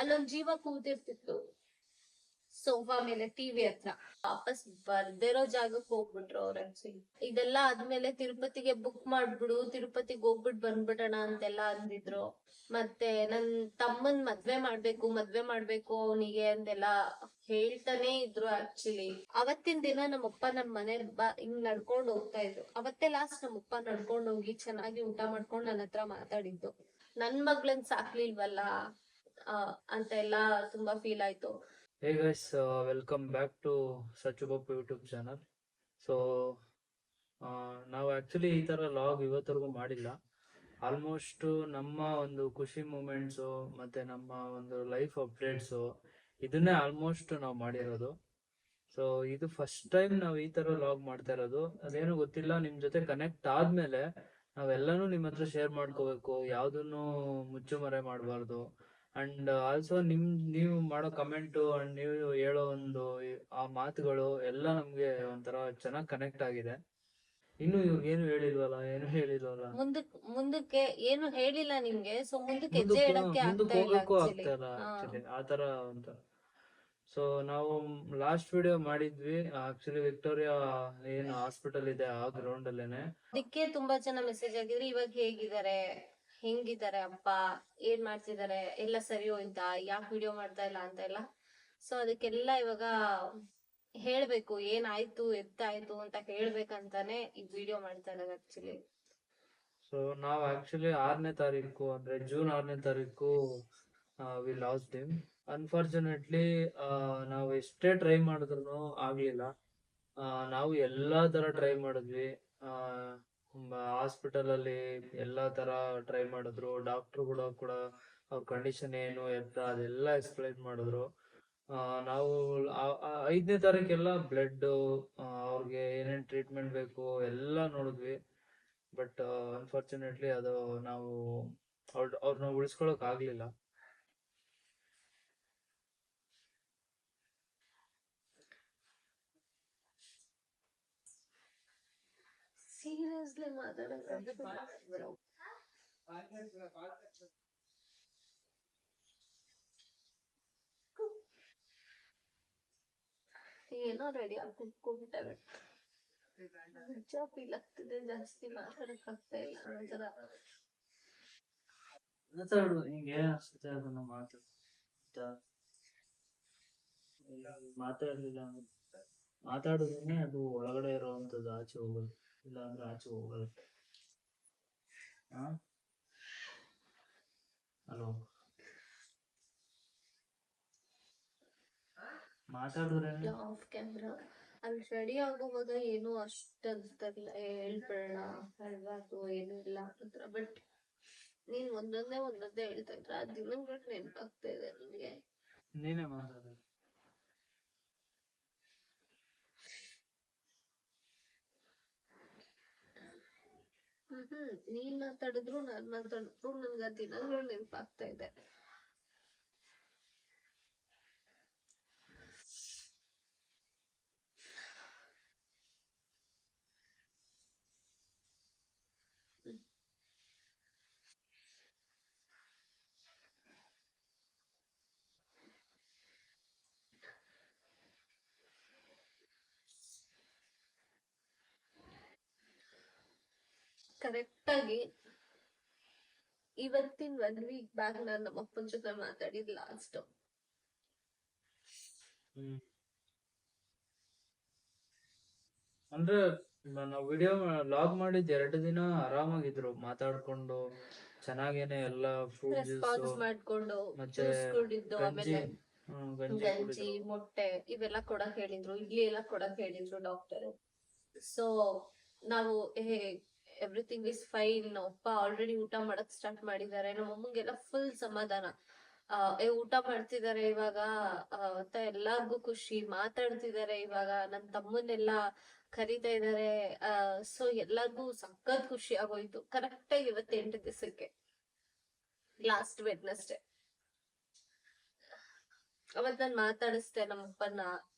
ಅಲ್ಲೊಂದ್ ಜೀವ ಕೂತಿರ್ತಿತ್ತು ಸೋಫಾ ಮೇಲೆ ಟಿವಿ ಹತ್ರ. ವಾಪಸ್ ಬರ್ದಿರೋ ಜಾಗಕ್ಕೆ ಹೋಗ್ಬಿಟ್ರು ಅವ್ರ ಆಕ್ಚುಲಿ. ಇದೆಲ್ಲ ಆದ್ಮೇಲೆ ತಿರುಪತಿಗೆ ಬುಕ್ ಮಾಡ್ಬಿಡು, ತಿರುಪತಿಗೆ ಹೋಗ್ಬಿಟ್ ಬಂದ್ಬಿಡೋಣ ಅಂತೆಲ್ಲ ಅಂದಿದ್ರು. ಮತ್ತೆ ನನ್ ತಮ್ಮನ್ ಮದ್ವೆ ಮಾಡ್ಬೇಕು ಅವನಿಗೆ ಅಂತೆಲ್ಲ ಹೇಳ್ತಾನೆ ಇದ್ರು. ಆಕ್ಚುಲಿ ಅವತ್ತಿನ ದಿನ ನಮ್ಮಪ್ಪ ನಮ್ ಮನೆ ಹಿಂಗ್ ನಡ್ಕೊಂಡ್ ಹೋಗ್ತಾ ಇದ್ರು. ಅವತ್ತೇ ಲಾಸ್ಟ್ ನಮ್ಮಪ್ಪ ನಡ್ಕೊಂಡ್ ಹೋಗಿ ಚೆನ್ನಾಗಿ ಊಟ ಮಾಡ್ಕೊಂಡ್ ನನ್ನ ಹತ್ರ ಮಾತಾಡಿದ್ದು. ನನ್ ಮಗ್ಳನ್ ಸಾಕ್ಲಿಲ್ವಲ್ಲ ಅಂತ ಎಲ್ಲ ತುಂಬಾ ಫೀಲ್ ಆಯ್ತು. Hey guys, welcome back to Sachubapu YouTube channel. So ನಾವು ಆ್ಯಕ್ಚುಲಿ ಈ ಥರ ಲಾಗ್ ಇವತ್ತರೆಗೂ ಮಾಡಿಲ್ಲ. ಆಲ್ಮೋಸ್ಟ್ ನಮ್ಮ ಒಂದು ಖುಷಿ ಮೂಮೆಂಟ್ಸು ಮತ್ತು ನಮ್ಮ ಒಂದು ಲೈಫ್ ಅಪ್ಡೇಟ್ಸು ಇದನ್ನೇ ಆಲ್ಮೋಸ್ಟ್ ನಾವು ಮಾಡಿರೋದು. ಸೊ ಇದು ಫಸ್ಟ್ ಟೈಮ್ ನಾವು ಈ ಥರ ಲಾಗ್ ಮಾಡ್ತಾ ಇರೋದು. ಅದೇನು ಗೊತ್ತಿಲ್ಲ, ನಿಮ್ಮ ಜೊತೆ ಕನೆಕ್ಟ್ ಆದಮೇಲೆ ನಾವೆಲ್ಲನೂ ನಿಮ್ಮ ಹತ್ರ ಶೇರ್ ಮಾಡ್ಕೋಬೇಕು, ಯಾವುದನ್ನು ಮುಚ್ಚುಮರೆ ಮಾಡಬಾರ್ದು. ಅಂಡ್ ಆಲ್ಸೋ ನೀವು ಮಾಡೋ ಕಮೆಂಟು ಅಂಡ್ ನೀವು ಹೇಳೋ ಒಂದು ಆ ಮಾತುಗಳು ಎಲ್ಲ ನಮ್ಗೆ ಒಂಥರ ಚೆನ್ನಾಗಿ ಕನೆಕ್ಟ್ ಆಗಿದೆ. ಇನ್ನು ಏನು ಹೇಳಿಲ್ವಲ್ಲ ಮುಂದಕ್ಕೆ ಏನು ಹೇಳಿಲ್ಲ ನಿಮ್ಗೆ. ಸೊ ಮುಂದಕ್ಕೆ ಹೆಜ್ಜೆ ಇಡಕ್ಕೆ ಮುಂದಕ್ಕೆ ಆಗ್ತಾ ಇಲ್ಲ ಹೋಗಕ್ಕೂ actually. ಆಗ್ತಾ ಇಲ್ಲ ಆಕ್ಚುಲಿ ಆ ತರ ಅಂತ. ಸೊ ನಾವು ಲಾಸ್ಟ್ ವಿಡಿಯೋ ಮಾಡಿದ್ವಿ ಆಕ್ಚುಲಿ ವಿಕ್ಟೋರಿಯಾ ಏನು ಹಾಸ್ಪಿಟಲ್ ಇದೆ ಆ ಗ್ರೌಂಡ್ ಅಲ್ಲೇನೆ. ಅದಕ್ಕೆ ತುಂಬಾ ಜನ ಮೆಸೇಜ್ ಆಗಿದ್ರು, ಇವಾಗ ಹೇಗಿದ್ದಾರೆ, ಹೆಂಗಿದ್ದಾರೆ ಅಪ್ಪ, ಏನ್ ಮಾಡ್ತಿದ್ದಾರೆ, ಎಲ್ಲ ಸರಿ ಹೋಯ್ತಾ, ಯಾಕೆ ವಿಡಿಯೋ ಮಾಡ್ತಾ ಇಲ್ಲ ಅಂತ ಎಲ್ಲ. ಸೊ ಅದಕ್ಕೆಲ್ಲ ಇವಾಗ ಹೇಳ್ಬೇಕು, ಏನಾಯ್ತು ಎತ್ತಾಯ್ತು ಅಂತ ಹೇಳ್ಬೇಕಂತಾನೆ ಈ ವಿಡಿಯೋ ಮಾಡ್ತಾ ಇರೋದು ಆಕ್ಚುಲಿ. ಸೊ ನಾವು ಆಕ್ಚುಲಿ 6ನೇ ತಾರೀಕು ಅಂದ್ರೆ ಜೂನ್ 6ನೇ ತಾರೀಕು ವಿ ಲಾಸ್ಟ್ ಹಿಮ್. ಅನ್ಫಾರ್ಚುನೇಟ್ಲಿ ನಾವು ಎಷ್ಟೇ ಟ್ರೈ ಮಾಡಿದ್ರು ಆಗ್ಲಿಲ್ಲ. ನಾವು ಎಲ್ಲಾ ತರ ಟ್ರೈ ಮಾಡಿದ್ವಿ. ಹಾಸ್ಪಿಟಲ್ ಅಲ್ಲಿ ಎಲ್ಲಾ ತರ ಟ್ರೈ ಮಾಡಿದ್ರು. ಡಾಕ್ಟರ್ ಕೂಡ ಅವ್ರ ಕಂಡೀಷನ್ ಏನು ಎತ್ತ ಅದೆಲ್ಲ ಎಕ್ಸ್ಪ್ಲೈನ್ ಮಾಡಿದ್ರು. ನಾವು 5ನೇ ತಾರೀಕೆಲ್ಲ ಬ್ಲಡ್ ಅವ್ರಿಗೆ ಏನೇನ್ ಟ್ರೀಟ್ಮೆಂಟ್ ಬೇಕು ಎಲ್ಲ ನೋಡಿದ್ವಿ. ಬಟ್ ಅನ್ಫಾರ್ಚುನೇಟ್ಲಿ ಅದು ನಾವು ಅವ್ರನ್ನ ಉಳಿಸ್ಕೊಳಕ್ ಆಗ್ಲಿಲ್ಲ. ಸೀರಿಯಸ್ಲಿ ಮಾತಾಡೋದು ಏನೋ ರೆಡಿ ಆಗಿ ಕುತ್ಕೊಂಡ್ಬಿಟ್ಟವೆ. ನಿಜ ಫೀಲ್ ಆಗ್ತಿದೆ, ಜಾಸ್ತಿ ಮಾತಾಡಕ್ ಆಗ್ತಾ ಇಲ್ಲ ಒಂಥರ. ಮಾತಾಡು, ಹಿಂಗೆ ಅನ್ಸುತ್ತೆ ಅದನ್ನ ಮಾತಾಡ್ಲಿಲ್ಲ ಮಾತಾಡಿದ್ರೆ ಅದು ಒಳಗಡೆ ಇರುವಂತದ್ದು ಆಚೆ ಹೋಗೋದು, ಇಲ್ಲ ಅಂದ್ರೆ ಆಚೆ ಹೋಗೋದು. ಹಲೋ, ಮಾತಾಡಿದ್ರೆ ಆಫ್ ಕ್ಯಾಮ್ರಾ ಅಲ್ಲಿ ರೆಡಿ ಆಗೋವಾಗ ಏನು ಅಷ್ಟ ಅನ್ಸ್ತಾರಿಲ್ಲ, ಹೇಳ್ಬಿಡೋಣ ಹೇಳ್ಬಾರ್ದು ಏನು ಇಲ್ಲ ಅಂತ್ರ. ಬಟ್ ನೀನ್ ಒಂದೊಂದೇ ಹೇಳ್ತಾ ಇದ್ರ ಆ ದಿನಗಳು ನೆನಪಾಗ್ತಾ ಇದೆ ನನಗೆ. ನೀನೇ ಮಾತಾಡ. ನೀನ್ ಮಾತಾಡಿದ್ರು ನಾನ್ ಮಾತಾಡಿದ್ರು ನನ್ಗೆ ಆ ದಿನಗಳು ನೆನಪಾಗ್ತಾ ಇದೆ. ಕರೆಕ್ಟ್ ಆಗಿ ಇವತ್ತಿನ 1 ವೀಕ್ ಬ್ಯಾಕ್ ನಾನು ನಮ್ಮ ಅಪ್ಪನ ಜೊತೆ ಮಾತಾಡಿದ್ ಲಾಸ್ಟ್. ಅಂದ್ರೆ ನಾವು ವಿಡಿಯೋ ಲಾಗ್ ಮಾಡಿದ್ 2 ದಿನ ಆರಾಮಾಗಿದ್ರು, ಮಾತಾಡ್ಕೊಂಡು ಚೆನ್ನಾಗೇನೆ ಎಲ್ಲ ಫ್ರೂಟ್ ಜ್ಯೂಸ್ ಮಾಡ್ಕೊಂಡು ಮತ್ತೆ ಕುಡಿದ್ದು, ಆಮೇಲೆ ಗಂಜಿ ಕುಡಿದ್ರು. ಮೊಟ್ಟೆ ಇವೆಲ್ಲ ಕೊಡಕ್ ಹೇಳಿದ್ರು, ಇಡ್ಲಿ ಎಲ್ಲ ಕೊಡಕ್ ಹೇಳಿದ್ರು ಡಾಕ್ಟರ್. ಸೊ ನಾವು ಎವ್ರಿಥಿಂಗ್ ಇಸ್ ಫೈನ್, ಅಪ್ಪ ಆಲ್ರೆಡಿ ಊಟ ಮಾಡಕ್ ಸ್ಟಾರ್ಟ್ ಮಾಡಿದ್ದಾರೆ, ನಮ್ಮ ಅಮ್ಮಂಗೆಲ್ಲ ಫುಲ್ ಸಮಾಧಾನ. ಊಟ ಮಾಡ್ತಿದ್ದಾರೆ ಇವಾಗ ಅಂತ ಎಲ್ಲಾರ್ಗು ಖುಷಿ, ಮಾತಾಡ್ತಿದ್ದಾರೆ ಇವಾಗ, ನನ್ ತಮ್ಮನ್ನೆಲ್ಲ ಕರೀತಾ ಇದಾರೆ. ಸೊ ಎಲ್ಲಾರ್ಗು ಸಖತ್ ಖುಷಿ ಆಗೋಯ್ತು. ಕರೆಕ್ಟ್ ಆಗಿ 28 ದಿವಸಕ್ಕೆ ಲಾಸ್ಟ್ ವೆಡ್ನೆಸ್ಡೇ ಅವತ್ ನಾನ್ ಮಾತಾಡಿಸ್ದೆ ನಮ್ಮಪ್ಪನ.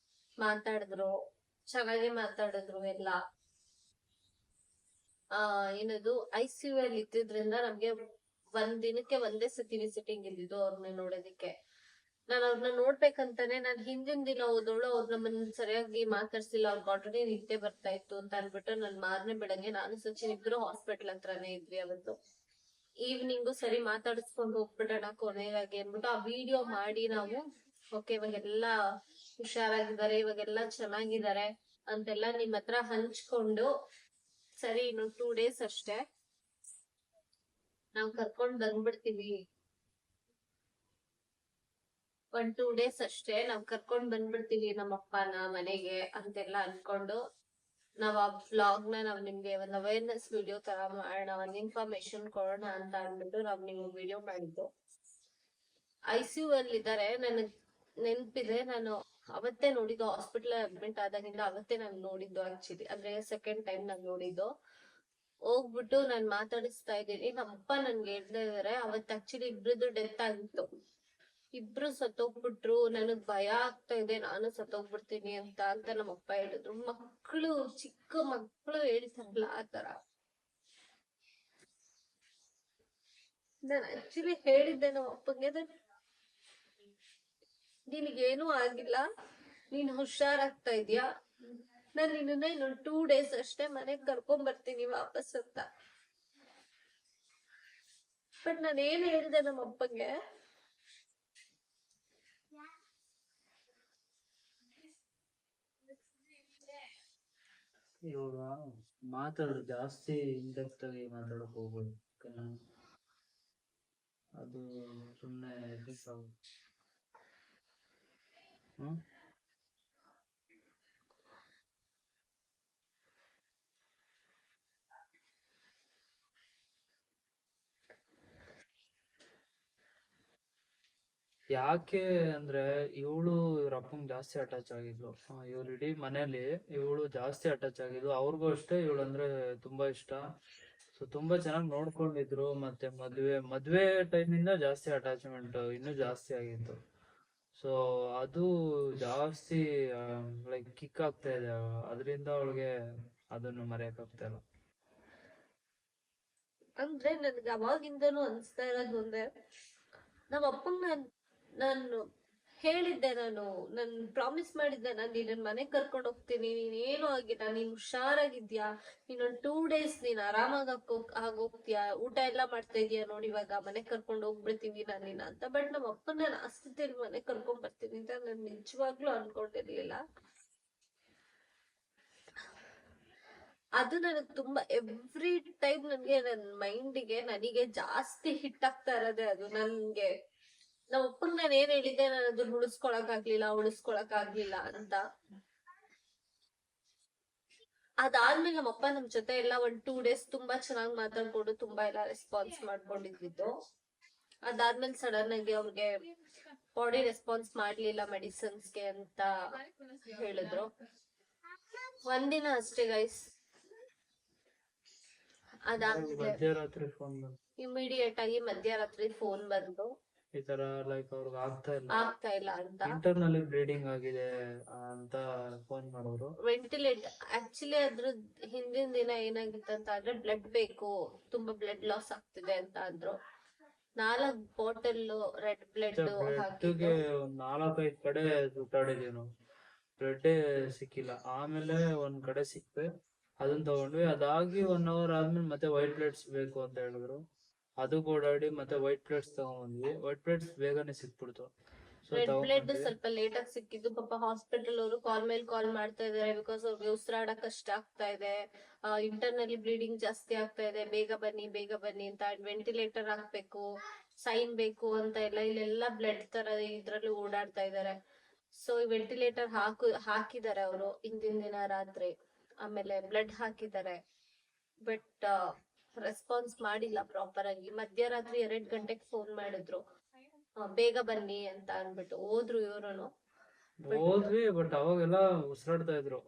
ಮಾತಾಡಿದ್ರು, ಚೆನ್ನಾಗಿ ಮಾತಾಡಿದ್ರು ಎಲ್ಲ. ಏನದು ICU ಅಲ್ಲಿ ಇದ್ದಿದ್ರಿಂದ ನಮ್ಗೆ 1 ದಿನಕ್ಕೆ ಒಂದೇ ಸತಿ ವಿಸಿಟಿಂಗ್ ಇದ್ದಿದ್ದು ಅವ್ರನ್ನ ನೋಡೋದಿಕ್ಕೆ. ನಾನು ಅವ್ರನ್ನ ನೋಡ್ಬೇಕಂತಾನೆ ನಾನು ಹಿಂದಿನ ದಿನ ಹೋದವಳು ಅವ್ರು ನಮ್ಮನ್ನ ಸರಿಯಾಗಿ ಮಾತಾಡ್ಸಿಲ್ಲ, ಅವ್ರಿಗೆ ಆಲ್ರೆಡಿ ನಿದ್ದೆ ಬರ್ತಾ ಇತ್ತು ಅಂತ ಅನ್ಬಿಟ್ಟು ನಾನು ಮಾರನೇ ಬೆಳಗ್ಗೆ ನಾನು ಸಚಿನ್ ಇಬ್ರು ಹಾಸ್ಪಿಟ್ಲ್ ಹತ್ರನೇ ಇದ್ವಿ ಅವತ್ತು. ಈವ್ನಿಂಗು ಸರಿ ಮಾತಾಡಿಸ್ಕೊಂಡು ಹೋಗ್ಬಿಡೋಣ ಕೊನೆಯಾಗಿ ಅನ್ಬಿಟ್ಟು ಆ ವಿಡಿಯೋ ಮಾಡಿ ನಾವು ಓಕೆ ಇವಾಗೆಲ್ಲ ಹುಷಾರಾಗಿದ್ದಾರೆ, ಇವಾಗೆಲ್ಲ ಚೆನ್ನಾಗಿದ್ದಾರೆ ಅಂತೆಲ್ಲ ನಿಮ್ ಹತ್ರ ಹಂಚ್ಕೊಂಡು ಸರಿ ಇನ್ನು 2 days ಅಷ್ಟೇ ನಾವ್ ಕರ್ಕೊಂಡ್ ಬಂದ್ಬಿಡ್ತೀವಿ, 1-2 days ಅಷ್ಟೇ ನಾವ್ ಕರ್ಕೊಂಡ್ ಬಂದ್ಬಿಡ್ತೀವಿ ನಮ್ಮಪ್ಪನ ಮನೆಗೆ ಅಂತೆಲ್ಲ ಅನ್ಕೊಂಡು ನಾವ್ ಆ ವ್ಲಾಗ್ ನಾವ್ ನಿಮ್ಗೆ ಒಂದ್ ಅವೇರ್ನೆಸ್ ವಿಡಿಯೋ ತರ ಮಾಡೋಣ, ಒಂದ್ ಇನ್ಫಾರ್ಮೇಶನ್ ಕೊಡೋಣ ಅಂತ ಅಂದ್ಬಿಟ್ಟು ನಾವ್ ನಿಮ್ಗೆ ವಿಡಿಯೋ ಮಾಡಿದ್ದು. ICU ಅಲ್ಲಿ ಇದಾರೆ, ನನಗ್ ನೆನ್ಪಿದೆ, ನಾನು ಅವತ್ತೇ ನೋಡಿದ್ದು, ಹಾಸ್ಪಿಟಲ್ ಅಡ್ಮಿಟ್ ಆದಾಗಿಂದ ಅವತ್ತೇ ನಾನು ನೋಡಿದ್ದು ಆಕ್ಚುಲಿ, ಅಂದ್ರೆ ಸೆಕೆಂಡ್ ಟೈಮ್ ನಾನ್ ನೋಡಿದ್ದು. ಹೋಗ್ಬಿಟ್ಟು ನಾನ್ ಮಾತಾಡಿಸ್ತಾ ಇದ್ದೀನಿ, ನಮ್ಮಪ್ಪ ನನ್ಗೆ ಹೇಳ್ತಾ ಇದಾರೆ ಅವತ್ ಆಕ್ಚುಲಿ ಇಬ್ರದ್ದು ಡೆತ್ ಆಗಿತ್ತು, ಇಬ್ರು ಸತ್ತೋಗ್ಬಿಟ್ರು, ನನಗ್ ಭಯ ಆಗ್ತಾ ಇದೆ, ನಾನು ಸತ್ತೋಗ್ಬಿಡ್ತೀನಿ ಅಂತ ನಮ್ಮಪ್ಪ ಹೇಳಿದ್ರು. ಮಕ್ಕಳು, ಚಿಕ್ಕ ಮಕ್ಕಳು ಹೇಳ್ತಾರಲ್ಲ ಆತರ. ನಾನು ಆಕ್ಚುಲಿ ಹೇಳಿದ್ದೆ ನಮ್ಮ ಅಪ್ಪಂಗೆ, ನಿನಗೇನು ಆಗಿಲ್ಲ, ನೀನ್ ಹುಷಾರಾಗ್ತಾ ಇದೀಯಾ, ನಾನ್ ನಿನ್ನ ಇನ್ನೊಂದು 2 days ಅಷ್ಟೇ ಮನೆಗ್ ಕರ್ಕೊಂಡ್ ಬರ್ತೀನಿ ವಾಪಸ್ ಅಂತ. ಬಟ್ ನಾನು ಏನ್ ಹೇಳಿದೆ ನಮ್ಮ ಅಪ್ಪಂಗೆ, ಇವಾಗ ಮಾತಾಡೋದು ಜಾಸ್ತಿ ಇಂಡೆಪ್ತ್ ಆಗಿ ಮಾತಾಡಕ್ ಹೋಗ್ಬೋದು, ಅದು ಸುಮ್ಮನೆ ಎಫೆಕ್ಟ್ ಆಗುತ್ತೆ. ಯಾಕೆ ಅಂದ್ರೆ ಇವಳು ಇವ್ರ ಅಪ್ಪಂಗ್ ಜಾಸ್ತಿ ಅಟ್ಯಾಚ್ ಆಗಿದ್ಲು, ಇವ್ರ ಇಡೀ ಮನೇಲಿ ಇವಳು ಜಾಸ್ತಿ ಅಟ್ಯಾಚ್ ಆಗಿದ್ಲು, ಅವ್ರಿಗೂ ಅಷ್ಟೇ ಇವಳು ಅಂದ್ರೆ ತುಂಬಾ ಇಷ್ಟ. ಸೊ ತುಂಬಾ ಚೆನ್ನಾಗಿ ನೋಡ್ಕೊಂಡಿದ್ರು, ಮತ್ತೆ ಮದ್ವೆ ಟೈಮಿಂದ ಜಾಸ್ತಿ ಅಟ್ಯಾಚ್ಮೆಂಟ್ ಇನ್ನೂ ಜಾಸ್ತಿ ಆಗಿತ್ತು. ಸೊ ಅದು ಜಾಸ್ತಿ ಲೈಕ್ ಕಿಕ್ ಆಗ್ತಾ ಇದೆ, ಅದರಿಂದ ಅವಳಿಗೆ ಅದನ್ನು ಮರೆಯಕ್ ಆಗ್ತಾ ಇಲ್ಲ. ಅಂದ್ರೆ ನನ್ಗೆ ಅವಾಗಿಂದನೂ ಅನ್ಸ್ತಾ ಇರೋದು ಅಂದ್ರೆ, ನಮ್ಮ ಅಪ್ಪಂಗ್ ನಾನು ಹೇಳಿದ್ದೆ, ನನ್ ಪ್ರಾಮಿಸ್ ಮಾಡಿದ್ದೆ, ನಾನು ನಿನ್ನ ಮನೆಗ್ ಕರ್ಕೊಂಡ್ ಹೋಗ್ತೀನಿ, ನೀನೇನು ಆಗಿಲ್ಲ, ನೀನ್ ಹುಷಾರಾಗಿದ್ಯಾ, ಇನ್ನೊಂದ್ 2 days ನೀನ್ ಆರಾಮಾಗಿ ಆಗೋಗ್ತೀಯಾ, ಊಟ ಎಲ್ಲಾ ಮಾಡ್ತಾ ಇದೀಯಾ ನೋಡಿ, ಇವಾಗ ಮನೆಗ್ ಕರ್ಕೊಂಡ್ ಹೋಗ್ಬಿಡ್ತೀವಿ ನಾನಿನ ಅಂತ. ಬಟ್ ನಮ್ಮ ಅಪ್ಪನ ನಾನು ಆ ಸ್ಥಿತಿಯಲ್ಲಿ ಮನೆಗ್ ಕರ್ಕೊಂಡ್ ಬರ್ತೀನಿ ಅಂತ ನಾನು ನಿಜವಾಗ್ಲೂ ಅನ್ಕೊಂಡಿರ್ಲಿಲ್ಲ. ಅದು ನನಗ್ ತುಂಬಾ ಎವ್ರಿ ಟೈಮ್ ನನ್ಗೆ ನನ್ ಮೈಂಡಿಗೆ ನನಗೆ ಜಾಸ್ತಿ ಹಿಟ್ ಆಗ್ತಾ ಇರೋದೇ ಅದು. ನನ್ಗೆ ನಮ್ಮ ಅಪ್ಪಂಗ್ ನಾನು ಏನ್ ಹೇಳಿದ್ದೆ, ನಾನು ಅದನ್ನ ಉಳಿಸ್ಕೊಳಕ್ ಆಗ್ಲಿಲ್ಲ ಅಂತ. ಅದಾದ್ಮೇಲೆ ನಮ್ಮಪ್ಪ ನಮ್ ಜೊತೆ ಎಲ್ಲ 1-2 days ತುಂಬಾ ಚೆನ್ನಾಗಿ ಮಾತಾಡ್ಕೊಂಡು ತುಂಬಾ ಎಲ್ಲ ರೆಸ್ಪಾನ್ಸ್ ಮಾಡ್ಕೊಂಡಿದ್ದು. ಅದಾದ್ಮೇಲೆ ಸಡನ್ ಆಗಿ ಅವ್ರಿಗೆ ಬಾಡಿ ರೆಸ್ಪಾನ್ಸ್ ಮಾಡ್ಲಿಲ್ಲ ಮೆಡಿಸಿನ್ಸ್ಗೆ ಅಂತ ಹೇಳಿದ್ರು. ಒಂದಿನ ಅಷ್ಟೇ ಗೈಸ್, ಅದಾದ್ಮೇಲೆ ಮಧ್ಯರಾತ್ರಿ ಫೋನ್ ಇಮಿಡಿಯೇಟ್ ಆಗಿ ಮಧ್ಯರಾತ್ರಿ ಫೋನ್ ಬಂದು ಈ ತರ ಲೈಕ್ ಅವ್ರಿಗೆ ಆಗ್ತಾ ಇಲ್ಲ ಅಂತ, ಇಂಟರ್ನಲಿ ಬ್ಲೀಡಿಂಗ್ ಆಗಿದೆ ಅಂತ ಫೋನ್ ಮಾಡಿದ್ರು. ವೆಂಟಿಲೇಟ್ ಆಕ್ಚುಲಿ ಅದ್ರ ಹಿಂದಿನ ದಿನ ಏನಾಗಿತ್ತು ಅಂತ ಅಂದ್ರೆ, ಬ್ಲಡ್ ಬೇಕು, ತುಂಬಾ ಬ್ಲಡ್ ಲಾಸ್ ಆಗ್ತಿದೆ ಅಂತ ಅಂದ್ರು. 4 ಬಾಟಲ್ ರೆಡ್ ಬ್ಲಡ್ ಬ್ಲಡ್ಗೆ ಒಂದ್ 4-5 ಕಡೆ ಸುತ್ತಾಡಿದೀವಿ ನಾವು, ಬ್ಲಡ್ ಸಿಕ್ಕಿಲ್ಲ. ಆಮೇಲೆ ಒಂದ್ ಕಡೆ ಸಿಕ್ತೆ, ಅದನ್ನ ತಗೊಂಡ್ವಿ. ಅದಾಗಿ 1 hour ಆದ್ಮೇಲೆ ಮತ್ತೆ ವೈಟ್ ಪ್ಲೇಟ್ಸ್ ಬೇಕು ಅಂತ ಹೇಳಿದ್ರು, ಅದು ಓಡಾಡಿ ಮತ್ತೆ ವೈಟ್ ಪ್ಲೇಟ್ಸ್ ತಗೊಂಡ್ಬಂದ್ವಿ. ವೈಟ್ ಪ್ಲೇಟ್ಸ್ ಬೇಗನೆ ಸಿಕ್ಬಿಡ್ತು. ರೆಡ್ ಬ್ಲಡ್ ಸ್ವಲ್ಪ ಲೇಟ್ ಆಗಿ ಸಿಕ್ಕಿದ್ದು. ಪಾಪ ಹಾಸ್ಪಿಟಲ್ ಅವರು ಕಾಲ್ ಮೇಲೆ ಕಾಲ್ ಮಾಡ್ತಾ ಇದಾರೆ, ಬಿಕಾಸ್ ಅವ್ರಿಗೆ ಉಸಿರಾಡಕ್ ಕಷ್ಟ ಆಗ್ತಾ ಇದೆ, ಇಂಟರ್ನಲಿ ಬ್ಲೀಡಿಂಗ್ ಜಾಸ್ತಿ ಆಗ್ತಾ ಇದೆ, ಬೇಗ ಬನ್ನಿ ಅಂತ, ವೆಂಟಿಲೇಟರ್ ಹಾಕ್ಬೇಕು, ಸೈನ್ ಬೇಕು ಅಂತ ಎಲ್ಲ ಇಲ್ಲೆಲ್ಲ ಬ್ಲಡ್ ತರ ಇದ್ರಲ್ಲಿ ಓಡಾಡ್ತಾ ಇದಾರೆ. ಸೊ ಈ ವೆಂಟಿಲೇಟರ್ ಹಾಕಿದ್ದಾರೆ ಅವರು ಹಿಂದಿನ ದಿನ ರಾತ್ರಿ, ಆಮೇಲೆ ಬ್ಲಡ್ ಹಾಕಿದ್ದಾರೆ. ಬಟ್ ರೆಸ್ಪಾನ್ಸ್ ಮಾಡಿಲ್ಲ ಪ್ರಾಪರ್ ಆಗಿ. ಮಧ್ಯರಾತ್ರಿ 2 ಗಂಟೆಗೆ ಫೋನ್ ಮಾಡಿದ್ರು, ಬೇಗ ಬನ್ನಿ ಅಂತ ಅನ್ಬಿಟ್ಟು. ಹೋದ್ರು ಇವ್ರುನು, ಹೋದ್ವಿ. ಬಟ್ ಅವಾಗೆಲ್ಲ ಉಸಿರಾಡ್ತಾ ಇದ್ರು,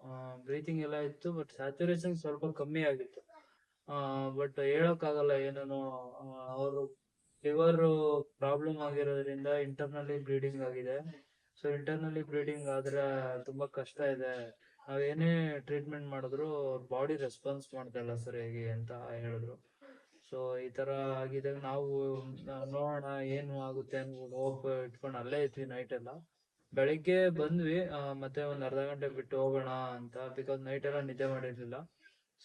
ಬ್ರೀತಿಂಗ್ ಎಲ್ಲ ಇತ್ತು, ಬಟ್ ಸ್ಯಾಚುರೇಷನ್ ಸ್ವಲ್ಪ ಕಮ್ಮಿ ಆಗಿತ್ತು. ಬಟ್ ಹೇಳಕ್ ಆಗಲ್ಲ ಏನೇನೋ, ಅವರು ಲಿವರ್ ಪ್ರಾಬ್ಲಮ್ ಆಗಿರೋದ್ರಿಂದ ಇಂಟರ್ನಲಿ ಬ್ಲೀಡಿಂಗ್ ಆಗಿದೆ. ಸೊ ಇಂಟರ್ನಲಿ ಬ್ಲೀಡಿಂಗ್ ಆದ್ರೆ ತುಂಬಾ ಕಷ್ಟ ಇದೆ, ನಾವೇನೇ ಟ್ರೀಟ್ಮೆಂಟ್ ಮಾಡಿದ್ರು ಬಾಡಿ ರೆಸ್ಪಾನ್ಸ್ ಮಾಡ್ತಾ ಇಲ್ಲ ಸರಿಯಾಗಿ ಅಂತ ಹೇಳಿದ್ರು. ಸೊ ಈ ತರ ಆಗಿದಾಗ ನಾವು ನೋಡೋಣ ಏನು ಆಗುತ್ತೆ ಅನ್ಕೊಂಡು ಹೋಪ್ ಇಟ್ಕೊಂಡು ಅಲ್ಲೇ ಇದ್ವಿ ನೈಟ್ ಎಲ್ಲ. ಬೆಳಿಗ್ಗೆ ಬಂದ್ವಿ, ಮತ್ತೆ ಒಂದ್ ಅರ್ಧ ಗಂಟೆ ಬಿಟ್ಟು ಹೋಗೋಣ ಅಂತ, ಬಿಕಾಸ್ ನೈಟ್ ಎಲ್ಲ ನಿದ್ದೆ ಮಾಡಿರ್ಲಿಲ್ಲ.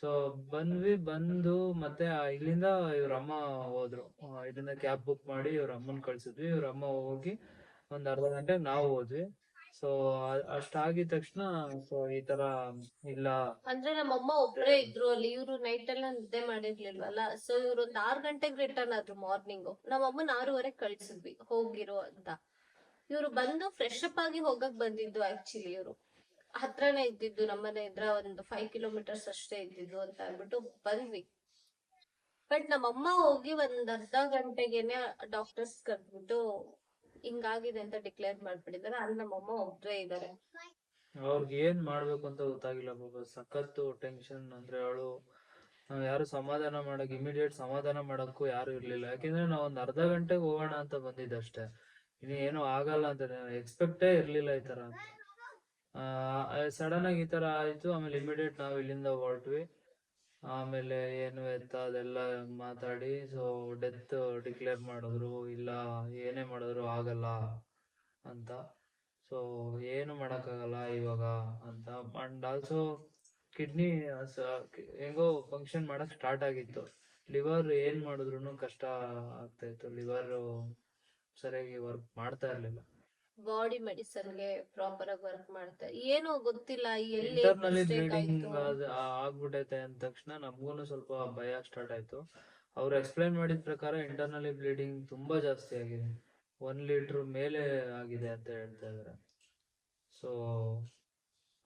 ಸೊ ಬಂದ್ವಿ, ಬಂದು ಮತ್ತೆ ಇಲ್ಲಿಂದ ಇವ್ರ ಅಮ್ಮ ಹೋದ್ರು. ಇಲ್ಲಿಂದ ಕ್ಯಾಬ್ ಬುಕ್ ಮಾಡಿ ಇವ್ರ ಅಮ್ಮನ್ ಕಳ್ಸಿದ್ವಿ. ಇವ್ರ ಅಮ್ಮ ಹೋಗಿ ಒಂದ್ ಅರ್ಧ ಗಂಟೆ ನಾವು ಹೋದ್ವಿ. ಸೊ ಅಷ್ಟಾಗಿದ ತಕ್ಷಣ ಸೊ ಈ ತರ ಇಲ್ಲ. ಅಂದ್ರೆ ನಮ್ಮಮ್ಮ ಒಬ್ರೇ ಇದ್ರು ಅಲ್ಲಿ, ಇವ್ರು ನೈಟ್ ಎಲ್ಲ ನಿದ್ದೆ ಮಾಡಿರ್ಲಿಲ್ವಲ್ಲ, ಸೊ ಇವ್ರು ಒಂದ್ 6 ಗಂಟೆಗೆ ರಿಟರ್ನ್ ಆದ್ರು ಮಾರ್ನಿಂಗ್. ನಮ್ಮಮ್ಮನ 6:30 ಕಳ್ಸಿದ್ವಿ ಹೋಗಿರೋ ಅಂತ. ಇವ್ರು ಬಂದು ಫ್ರೆಶ್ ಅಪ್ ಆಗಿ ಹೋಗಕ್ ಬಂದಿದ್ದು. ಆಕ್ಚುಲಿ ಇವ್ರು ಹತ್ರನೇ ಇದ್ದಿದ್ದು, ನಮ್ಮನೆ ಇದ್ರ ಒಂದು 5 ಕಿಲೋಮೀಟರ್ಸ್ ಅಷ್ಟೇ ಇದ್ದಿದ್ದು ಅಂತ ಅಂದ್ಬಿಟ್ಟು ಬಂದ್ವಿ. ಬಟ್ ನಮ್ಮಮ್ಮ ಹೋಗಿ ಒಂದ್ ಅರ್ಧ ಗಂಟೆಗೆನೆ ಡಾಕ್ಟರ್ಸ್ ಕರ್ದ್ಬಿಟ್ಟು ಹಿಂಗಾಗಿದೆ ಅಂತ ಡಿಕ್ಲೇರ್ ಮಾಡ್ಬಿಟ್ಟಿದ್ದಾರೆ. ಅಲ್ಲಿ ನಮ್ಮಮ್ಮ ಒಬ್ರೇ ಇದಾರೆ. ಅವ್ರಿಗೆ ಏನ್ ಮಾಡ್ಬೇಕು ಅಂತ ಗೊತ್ತಾಗಿಲ್ಲ ಬಾಬಾ. ಸಖತ್ತು ಟೆನ್ಷನ್. ಅಂದ್ರೆ ಅವಳು ಯಾರು ಸಮಾಧಾನ ಮಾಡಕ್, ಇಮಿಡಿಯೇಟ್ ಸಮಾಧಾನ ಮಾಡಕ್ಕೂ ಯಾರು ಇರ್ಲಿಲ್ಲ. ಯಾಕೆಂದ್ರೆ ನಾವ್ ಒಂದ್ ಅರ್ಧ ಗಂಟೆಗೆ ಹೋಗೋಣ ಅಂತ ಬಂದಿದ್ದಷ್ಟೇ. ಇನ್ನು ಏನು ಆಗಲ್ಲ ಅಂತ ಎಕ್ಸ್ಪೆಕ್ಟೇ ಇರ್ಲಿಲ್ಲ ಈ ತರ. ಸಡನ್ ಆಗಿ ಈ ತರ ಆಯ್ತು. ಆಮೇಲೆ ಇಮಿಡಿಯೇಟ್ ನಾವ್ ಇಲ್ಲಿಂದ ಹೊರಟ್ವಿ. ಆಮೇಲೆ ಏನು ಎತ್ತ ಅದೆಲ್ಲ ಮಾತಾಡಿ ಸೊ ಡೆತ್ ಡಿಕ್ಲೇರ್ ಮಾಡಿದ್ರು. ಇಲ್ಲ ಏನೇ ಮಾಡಿದ್ರು ಆಗಲ್ಲ ಅಂತ. ಸೊ ಏನು ಮಾಡಕ್ಕಾಗಲ್ಲ ಇವಾಗ ಅಂತ. ಅಂಡ್ ಆಲ್ಸೋ ಕಿಡ್ನಿ ಹೆಂಗೋ ಫಂಕ್ಷನ್ ಮಾಡಕ್ ಸ್ಟಾರ್ಟ್ ಆಗಿತ್ತು. ಲಿವರ್ ಏನ್ ಮಾಡಿದ್ರು ಕಷ್ಟ ಆಗ್ತಾ ಇತ್ತು. ಲಿವರ್ ಸರಿಯಾಗಿ ವರ್ಕ್ ಮಾಡ್ತಾ ಇರ್ಲಿಲ್ಲ. ಬಾಡಿ ಮೆಡಿಸನ್ಗೆ ಪ್ರಾಪರ್ ಆಗಿ ವರ್ಕ್ ಮಾಡ್ತಾ ಏನೋ ಗೊತ್ತಿಲ್ಲ ಎಲ್ಲಿ ಇಂಟರ್ನಲಿ mistake ಬ್ಲೀಡಿಂಗ್ ಆಯ್ತು. ಆಗ್ಬಿಟ್ಟೈತೆ ಅಂದ ತಕ್ಷಣ ನಮ್ಗೂನು ಸ್ವಲ್ಪ ಭಯ ಸ್ಟಾರ್ಟ್ ಆಯ್ತು. ಅವ್ರು ಎಕ್ಸ್ಪ್ಲೈನ್ ಮಾಡಿದ ಪ್ರಕಾರ ಇಂಟರ್ನಲಿ ಬ್ಲೀಡಿಂಗ್ ತುಂಬಾ ಜಾಸ್ತಿ ಆಗಿದೆ. 1 ಲೀಟರ್ ಮೇಲೆ ಆಗಿದೆ ಅಂತ ಹೇಳ್ತಾ ಇದಾರೆ. ಸೊ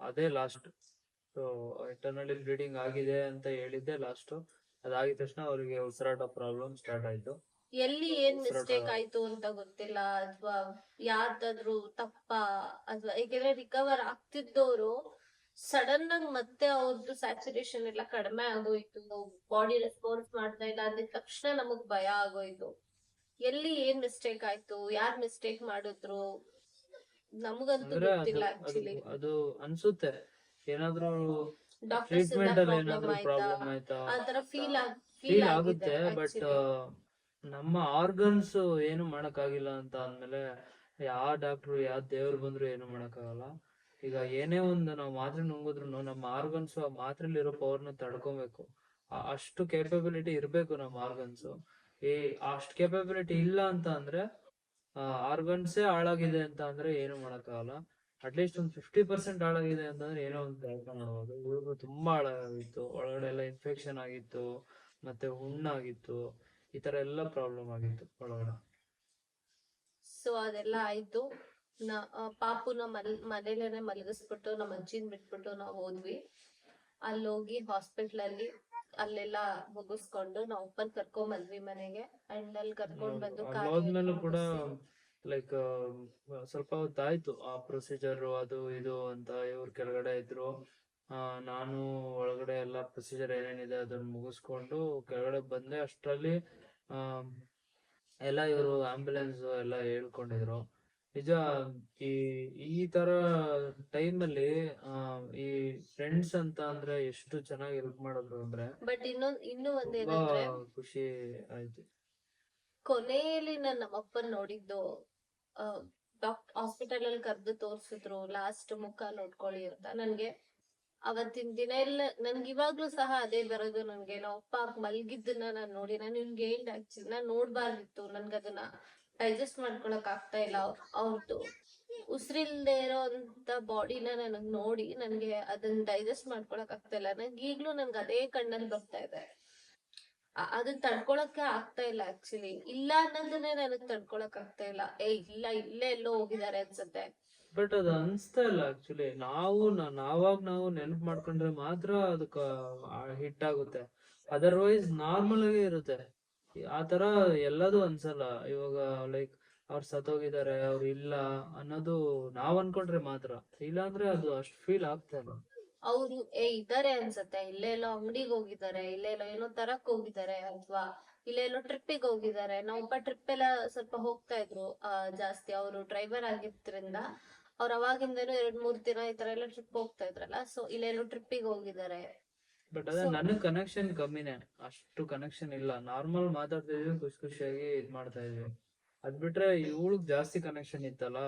ಅದೇ ಲಾಸ್ಟ್. ಸೊ ಇಂಟರ್ನಲಿ ಬ್ಲೀಡಿಂಗ್ ಆಗಿದೆ ಅಂತ ಹೇಳಿದ್ದೆ ಲಾಸ್ಟ್. ಅದಾಗಿದ ತಕ್ಷಣ ಅವರಿಗೆ ಉಸಿರಾಟ ಪ್ರಾಬ್ಲಮ್ ಸ್ಟಾರ್ಟ್ ಆಯ್ತು. ಎಲ್ಲಿ ಏನ್ ಮಿಸ್ಟೇಕ್ ಆಯ್ತು ಅಂತ ಗೊತ್ತಿಲ್ಲ, ಅಥವಾ ಯಾರ್ದಾದ್ರು ತಪ್ಪ, ಅಥವಾ ಏಕೆಂದ್ರೆ ರಿಕವರ್ ಆಗ್ತಿದ್ದವರು ಸಡನ್ ಆಗಿ ಮತ್ತೆ ಅವ್ರದ್ದು ಸ್ಯಾಚುರೇಷನ್ ಎಲ್ಲ ಕಡಿಮೆ ಆಗೋಯ್ತು, ಬಾಡಿ ರೆಸ್ಪಾನ್ಸ್ ಮಾಡ್ತಾ ಇಲ್ಲ ಅಂದಿದ ತಕ್ಷಣ ನಮಗ್ ಭಯ ಆಗೋಯ್ತು. ಎಲ್ಲಿ ಏನ್ ಮಿಸ್ಟೇಕ್ ಆಯ್ತು, ಯಾರ್ ಮಿಸ್ಟೇಕ್ ಮಾಡಿದ್ರು ನಮಗಂತೂ ಅಂದ್ರೆ ಗೊತ್ತಿಲ್ಲ ಆಕ್ಚುಲಿ. ಅದು ಅನ್ಸುತ್ತೆ ಏನಾದ್ರೂ ಡಾಕ್ಟರ್ಸ್ ಟ್ರೀಟ್ಮೆಂಟ್ ಅಲ್ಲಿ ಪ್ರಾಬ್ಲಮ್ ಏನಾದ್ರೂ ಆಯ್ತಾ ಪ್ರಾಬ್ಲಮ್ ಆಯ್ತಾ ಆತರ ಫೀಲ್ ಫೀಲ್ ಆಗಿದೆ ಆಗುತ್ತೆ. But actually. ನಮ್ಮ ಆರ್ಗನ್ಸ್ ಏನು ಮಾಡಕ್ಕಾಗಿಲ್ಲ ಅಂತ ಅಂದ್ಮೇಲೆ ಯಾವ ಡಾಕ್ಟ್ರು ಯಾವ ದೇವ್ರು ಬಂದ್ರು ಏನು ಮಾಡಕ್ಕಾಗಲ್ಲ. ಈಗ ಏನೇ ಒಂದು ನಾವು ಮಾತ್ರೆ ನುಂಗಿದ್ರು ನಮ್ಮ ಆರ್ಗನ್ಸ್ ಆ ಮಾತ್ರೆಲಿರೋ ಪವರ್ನ ತಡ್ಕೊಬೇಕು. ಅಷ್ಟು ಕೇಪಬಿಲಿಟಿ ಇರ್ಬೇಕು ನಮ್ಮ ಆರ್ಗನ್ಸ್. ಈ ಅಷ್ಟು ಕೇಪಬಿಲಿಟಿ ಇಲ್ಲ ಅಂತ ಅಂದ್ರೆ ಆರ್ಗನ್ಸೇ ಹಾಳಾಗಿದೆ ಅಂತ ಅಂದ್ರೆ ಏನು ಮಾಡಕ್ಕಾಗಲ್ಲ. ಅಟ್ಲೀಸ್ಟ್ ಒಂದು 50% ಹಾಳಾಗಿದೆ ಅಂತಂದ್ರೆ ಏನೋ ಒಂದು ಪ್ರಯತ್ನ ಮಾಡ್ಬೋದು. ಇವ್ರಿಗೂ ತುಂಬಾ ಹಾಳಾಗಿತ್ತು. ಒಳಗಡೆ ಎಲ್ಲ ಇನ್ಫೆಕ್ಷನ್ ಆಗಿತ್ತು, ಮತ್ತೆ ಹುಣ್ಣಾಗಿತ್ತು, ಈ ತರ ಎಲ್ಲ ಪ್ರಾಬ್ಲಮ್ ಆಗಿತ್ತು ಒಳಗಡೆ. ಸೊ ಅದೆಲ್ಲ ಆಯ್ತು. ಪಾಪುನ ಮನೇಲೇನೆ ಮಲಗಿಸ್ಬಿಟ್ಟು ನಮ್ಮ ಅಜ್ಜಿನ್ ಬಿಟ್ಬಿಟ್ಟು ನಾವು ಹೋದ್ವಿ. ಅಲ್ಲಿ ಹೋಗಿ ಹಾಸ್ಪಿಟ್ಲ್ ಅಲ್ಲಿ ಅಲ್ಲೆಲ್ಲ ಮುಗಿಸ್ಕೊಂಡು ನಾವು ಅಪ್ಪನ್ ಕರ್ಕೊಂಡ್ ಬಂದ್ವಿ ಮನೆಗೆ. ಅಂಡ್ ಅಲ್ಲಿ ಕರ್ಕೊಂಡ್ ಬಂದು ಹೋದ್ಮೇಲೂ ಕೂಡ ಲೈಕ್ ಸ್ವಲ್ಪ ಹೊತ್ತಾಯ್ತು ಆ ಪ್ರೊಸೀಜರ್ ಅದು ಇದು ಅಂತ. ಇವ್ರು ಕೆಳಗಡೆ ಇದ್ರು, ನಾನು ಒಳಗಡೆ ಎಲ್ಲ ಪ್ರೊಸೀಜರ್ ಏನೇನಿದೆ ಅದನ್ನ ಮುಗಿಸ್ಕೊಂಡು ಕೆಳಗಡೆ ಬಂದೆ. ಅಷ್ಟರಲ್ಲಿ ಎಲ್ಲ ಇವರು ಆಂಬ್ಯುಲೆನ್ಸ್ ಎಲ್ಲ ಹೇಳ್ಕೊಂಡಿದ್ರು. ನಿಜ ಈ ಈ ತರ ಟೈಮ್ ಅಲ್ಲಿ ಈ ಫ್ರೆಂಡ್ಸ್ ಅಂತ ಅಂದ್ರೆ ಎಷ್ಟು ಚೆನ್ನಾಗಿ ಹೆಲ್ಪ್ ಮಾಡಿದ್ರು ಅಂದ್ರೆ ಬಟ್ ಇನ್ನೂ ತುಂಬಾ ಒಂದೇನಂದ್ರೆ ಖುಷಿ ಆಯ್ತು. ಕೊನೆಯಲ್ಲಿ ನಾನು ನಮ್ಮಪ್ಪನ್ ನೋಡಿದ್ದು ಹಾಸ್ಪಿಟಲ್ ಅಲ್ಲಿ ಕರ್ದು ತೋರ್ಸಿದ್ರು, ಲಾಸ್ಟ್ ಮುಖ ನೋಡ್ಕೊಳ್ಳಿ ಅಂತ. ನನ್ಗೆ ಅವತ್ತಿನ ದಿನ ಎಲ್ಲ ನನ್ಗೆ ಇವಾಗ್ಲೂ ಸಹ ಅದೇ ಬರೋದು. ನನ್ಗೆ ನಮ್ಮಪ್ಪ ಮಲ್ಗಿದ್ದನ್ನ ನಾನ್ ನೋಡಿ, ನಾನು ನಿನ್ಗೆ ಹೇಳ್ದೆ ಆಕ್ಚುಲಿ ನಾನ್ ನೋಡ್ಬಾರ್ದಿತ್ತು. ನನ್ಗದನ್ನ ಡೈಜೆಸ್ಟ್ ಮಾಡ್ಕೊಳಕ್ ಆಗ್ತಾ ಇಲ್ಲ. ಅವ್ರದ್ದು ಉಸಿರಿಲ್ದೇ ಇರೋಂತ ಬಾಡಿನ ನನಗ್ ನೋಡಿ ನನ್ಗೆ ಅದನ್ನ ಡೈಜೆಸ್ಟ್ ಮಾಡ್ಕೊಳಕ್ ಆಗ್ತಾ ಇಲ್ಲ. ನನ್ಗೆ ಈಗ್ಲೂ ನನ್ಗೆ ಅದೇ ಕಣ್ಣಲ್ಲಿ ಬರ್ತಾ ಇದೆ. ಅದನ್ನ ತಡ್ಕೊಳಕ್ಕೆ ಆಗ್ತಾ ಇಲ್ಲ ಆಕ್ಚುಲಿ. ಇಲ್ಲ ಅನ್ನೋದನ್ನೇ ನನಗ್ ತಡ್ಕೊಳಕ್ ಆಗ್ತಾ ಇಲ್ಲ. ಇಲ್ಲ ಇಲ್ಲೇ ಎಲ್ಲೋ ಹೋಗಿದ್ದಾರೆ ಅನ್ಸತ್ತೆ. ಬಟ್ ಅದು ಅನ್ಸ್ತಾ ಇಲ್ಲ ಆಕ್ಚುಲಿ. ನಾವಾಗ ನಾವು ನೆನಪು ಮಾಡ್ಕೊಂಡ್ರೆ ಮಾತ್ರ ಅದಕ್ಕ ಹಿಟ್ ಆಗುತ್ತೆ. ಅದರ್ವೈಸ್ ನಾರ್ಮಲ್ ಆಗೇ ಇರುತ್ತೆ. ಆ ತರ ಎಲ್ಲದೂ ಅನ್ಸಲ್ಲ. ಇವಾಗ ಲೈಕ್ ಅವ್ರು ಸತ್ತೋಗಿದ್ದಾರೆ, ಅವ್ರು ಇಲ್ಲ ಅನ್ನೋದು ನಾವ್ ಅನ್ಕೊಂಡ್ರೆ ಮಾತ್ರ. ಇಲ್ಲ ಅಂದ್ರೆ ಅದು ಅಷ್ಟು ಫೀಲ್ ಆಗ್ತಾ ಇಲ್ಲ. ಅವ್ರು ಇದಾರೆ ಅನ್ಸತ್ತೆ, ಇಲ್ಲೇ ಎಲ್ಲೋ ಅಂಗಡಿಗೆ ಹೋಗಿದ್ದಾರೆ, ಇಲ್ಲೇ ಎಲ್ಲೋ ಏನೋ ತರಕ್ ಹೋಗಿದ್ದಾರೆ, ಅಥವಾ ಇಲ್ಲೇ ಎಲ್ಲೋ ಟ್ರಿಪ್ಪಿಗೆ ಹೋಗಿದ್ದಾರೆ. ನಾವೊಬ್ಬ ಟ್ರಿಪ್ ಎಲ್ಲ ಸ್ವಲ್ಪ ಹೋಗ್ತಾ ಇದ್ರು ಜಾಸ್ತಿ. ಅವರು ಡ್ರೈವರ್ ಆಗಿದ್ರಿಂದ ಅವ್ರ ಅವಾಗಿಂದನೂ 2-3 ದಿನ ಈ ತರ ಎಲ್ಲ ಟ್ರಿಪ್ ಹೋಗ್ತಾ ಇದ್ರಲ್ಲ. ಸೊ ಇಲ್ಲೆಲ್ಲೋ ಟ್ರಿಪ್ಪಿಗೆ ಹೋಗಿದ್ದಾರೆ. ಬಟ್ ಅದೇ ಸೊ ನನಗ್ ಕನೆಕ್ಷನ್ ಕಮ್ಮಿನೇ, ಅಷ್ಟು ಕನೆಕ್ಷನ್ ಇಲ್ಲ. ನಾರ್ಮಲ್ ಮಾತಾಡ್ತಿದ್ವಿ, ಖುಷಿ ಖುಷಿಯಾಗಿ ಇದ್ ಮಾಡ್ತಾ ಇದ್ವಿ. ಅದ್ ಬಿಟ್ರೆ ಇವಳಿಗ್ ಜಾಸ್ತಿ ಕನೆಕ್ಷನ್ ಇತ್ತಲ್ಲ,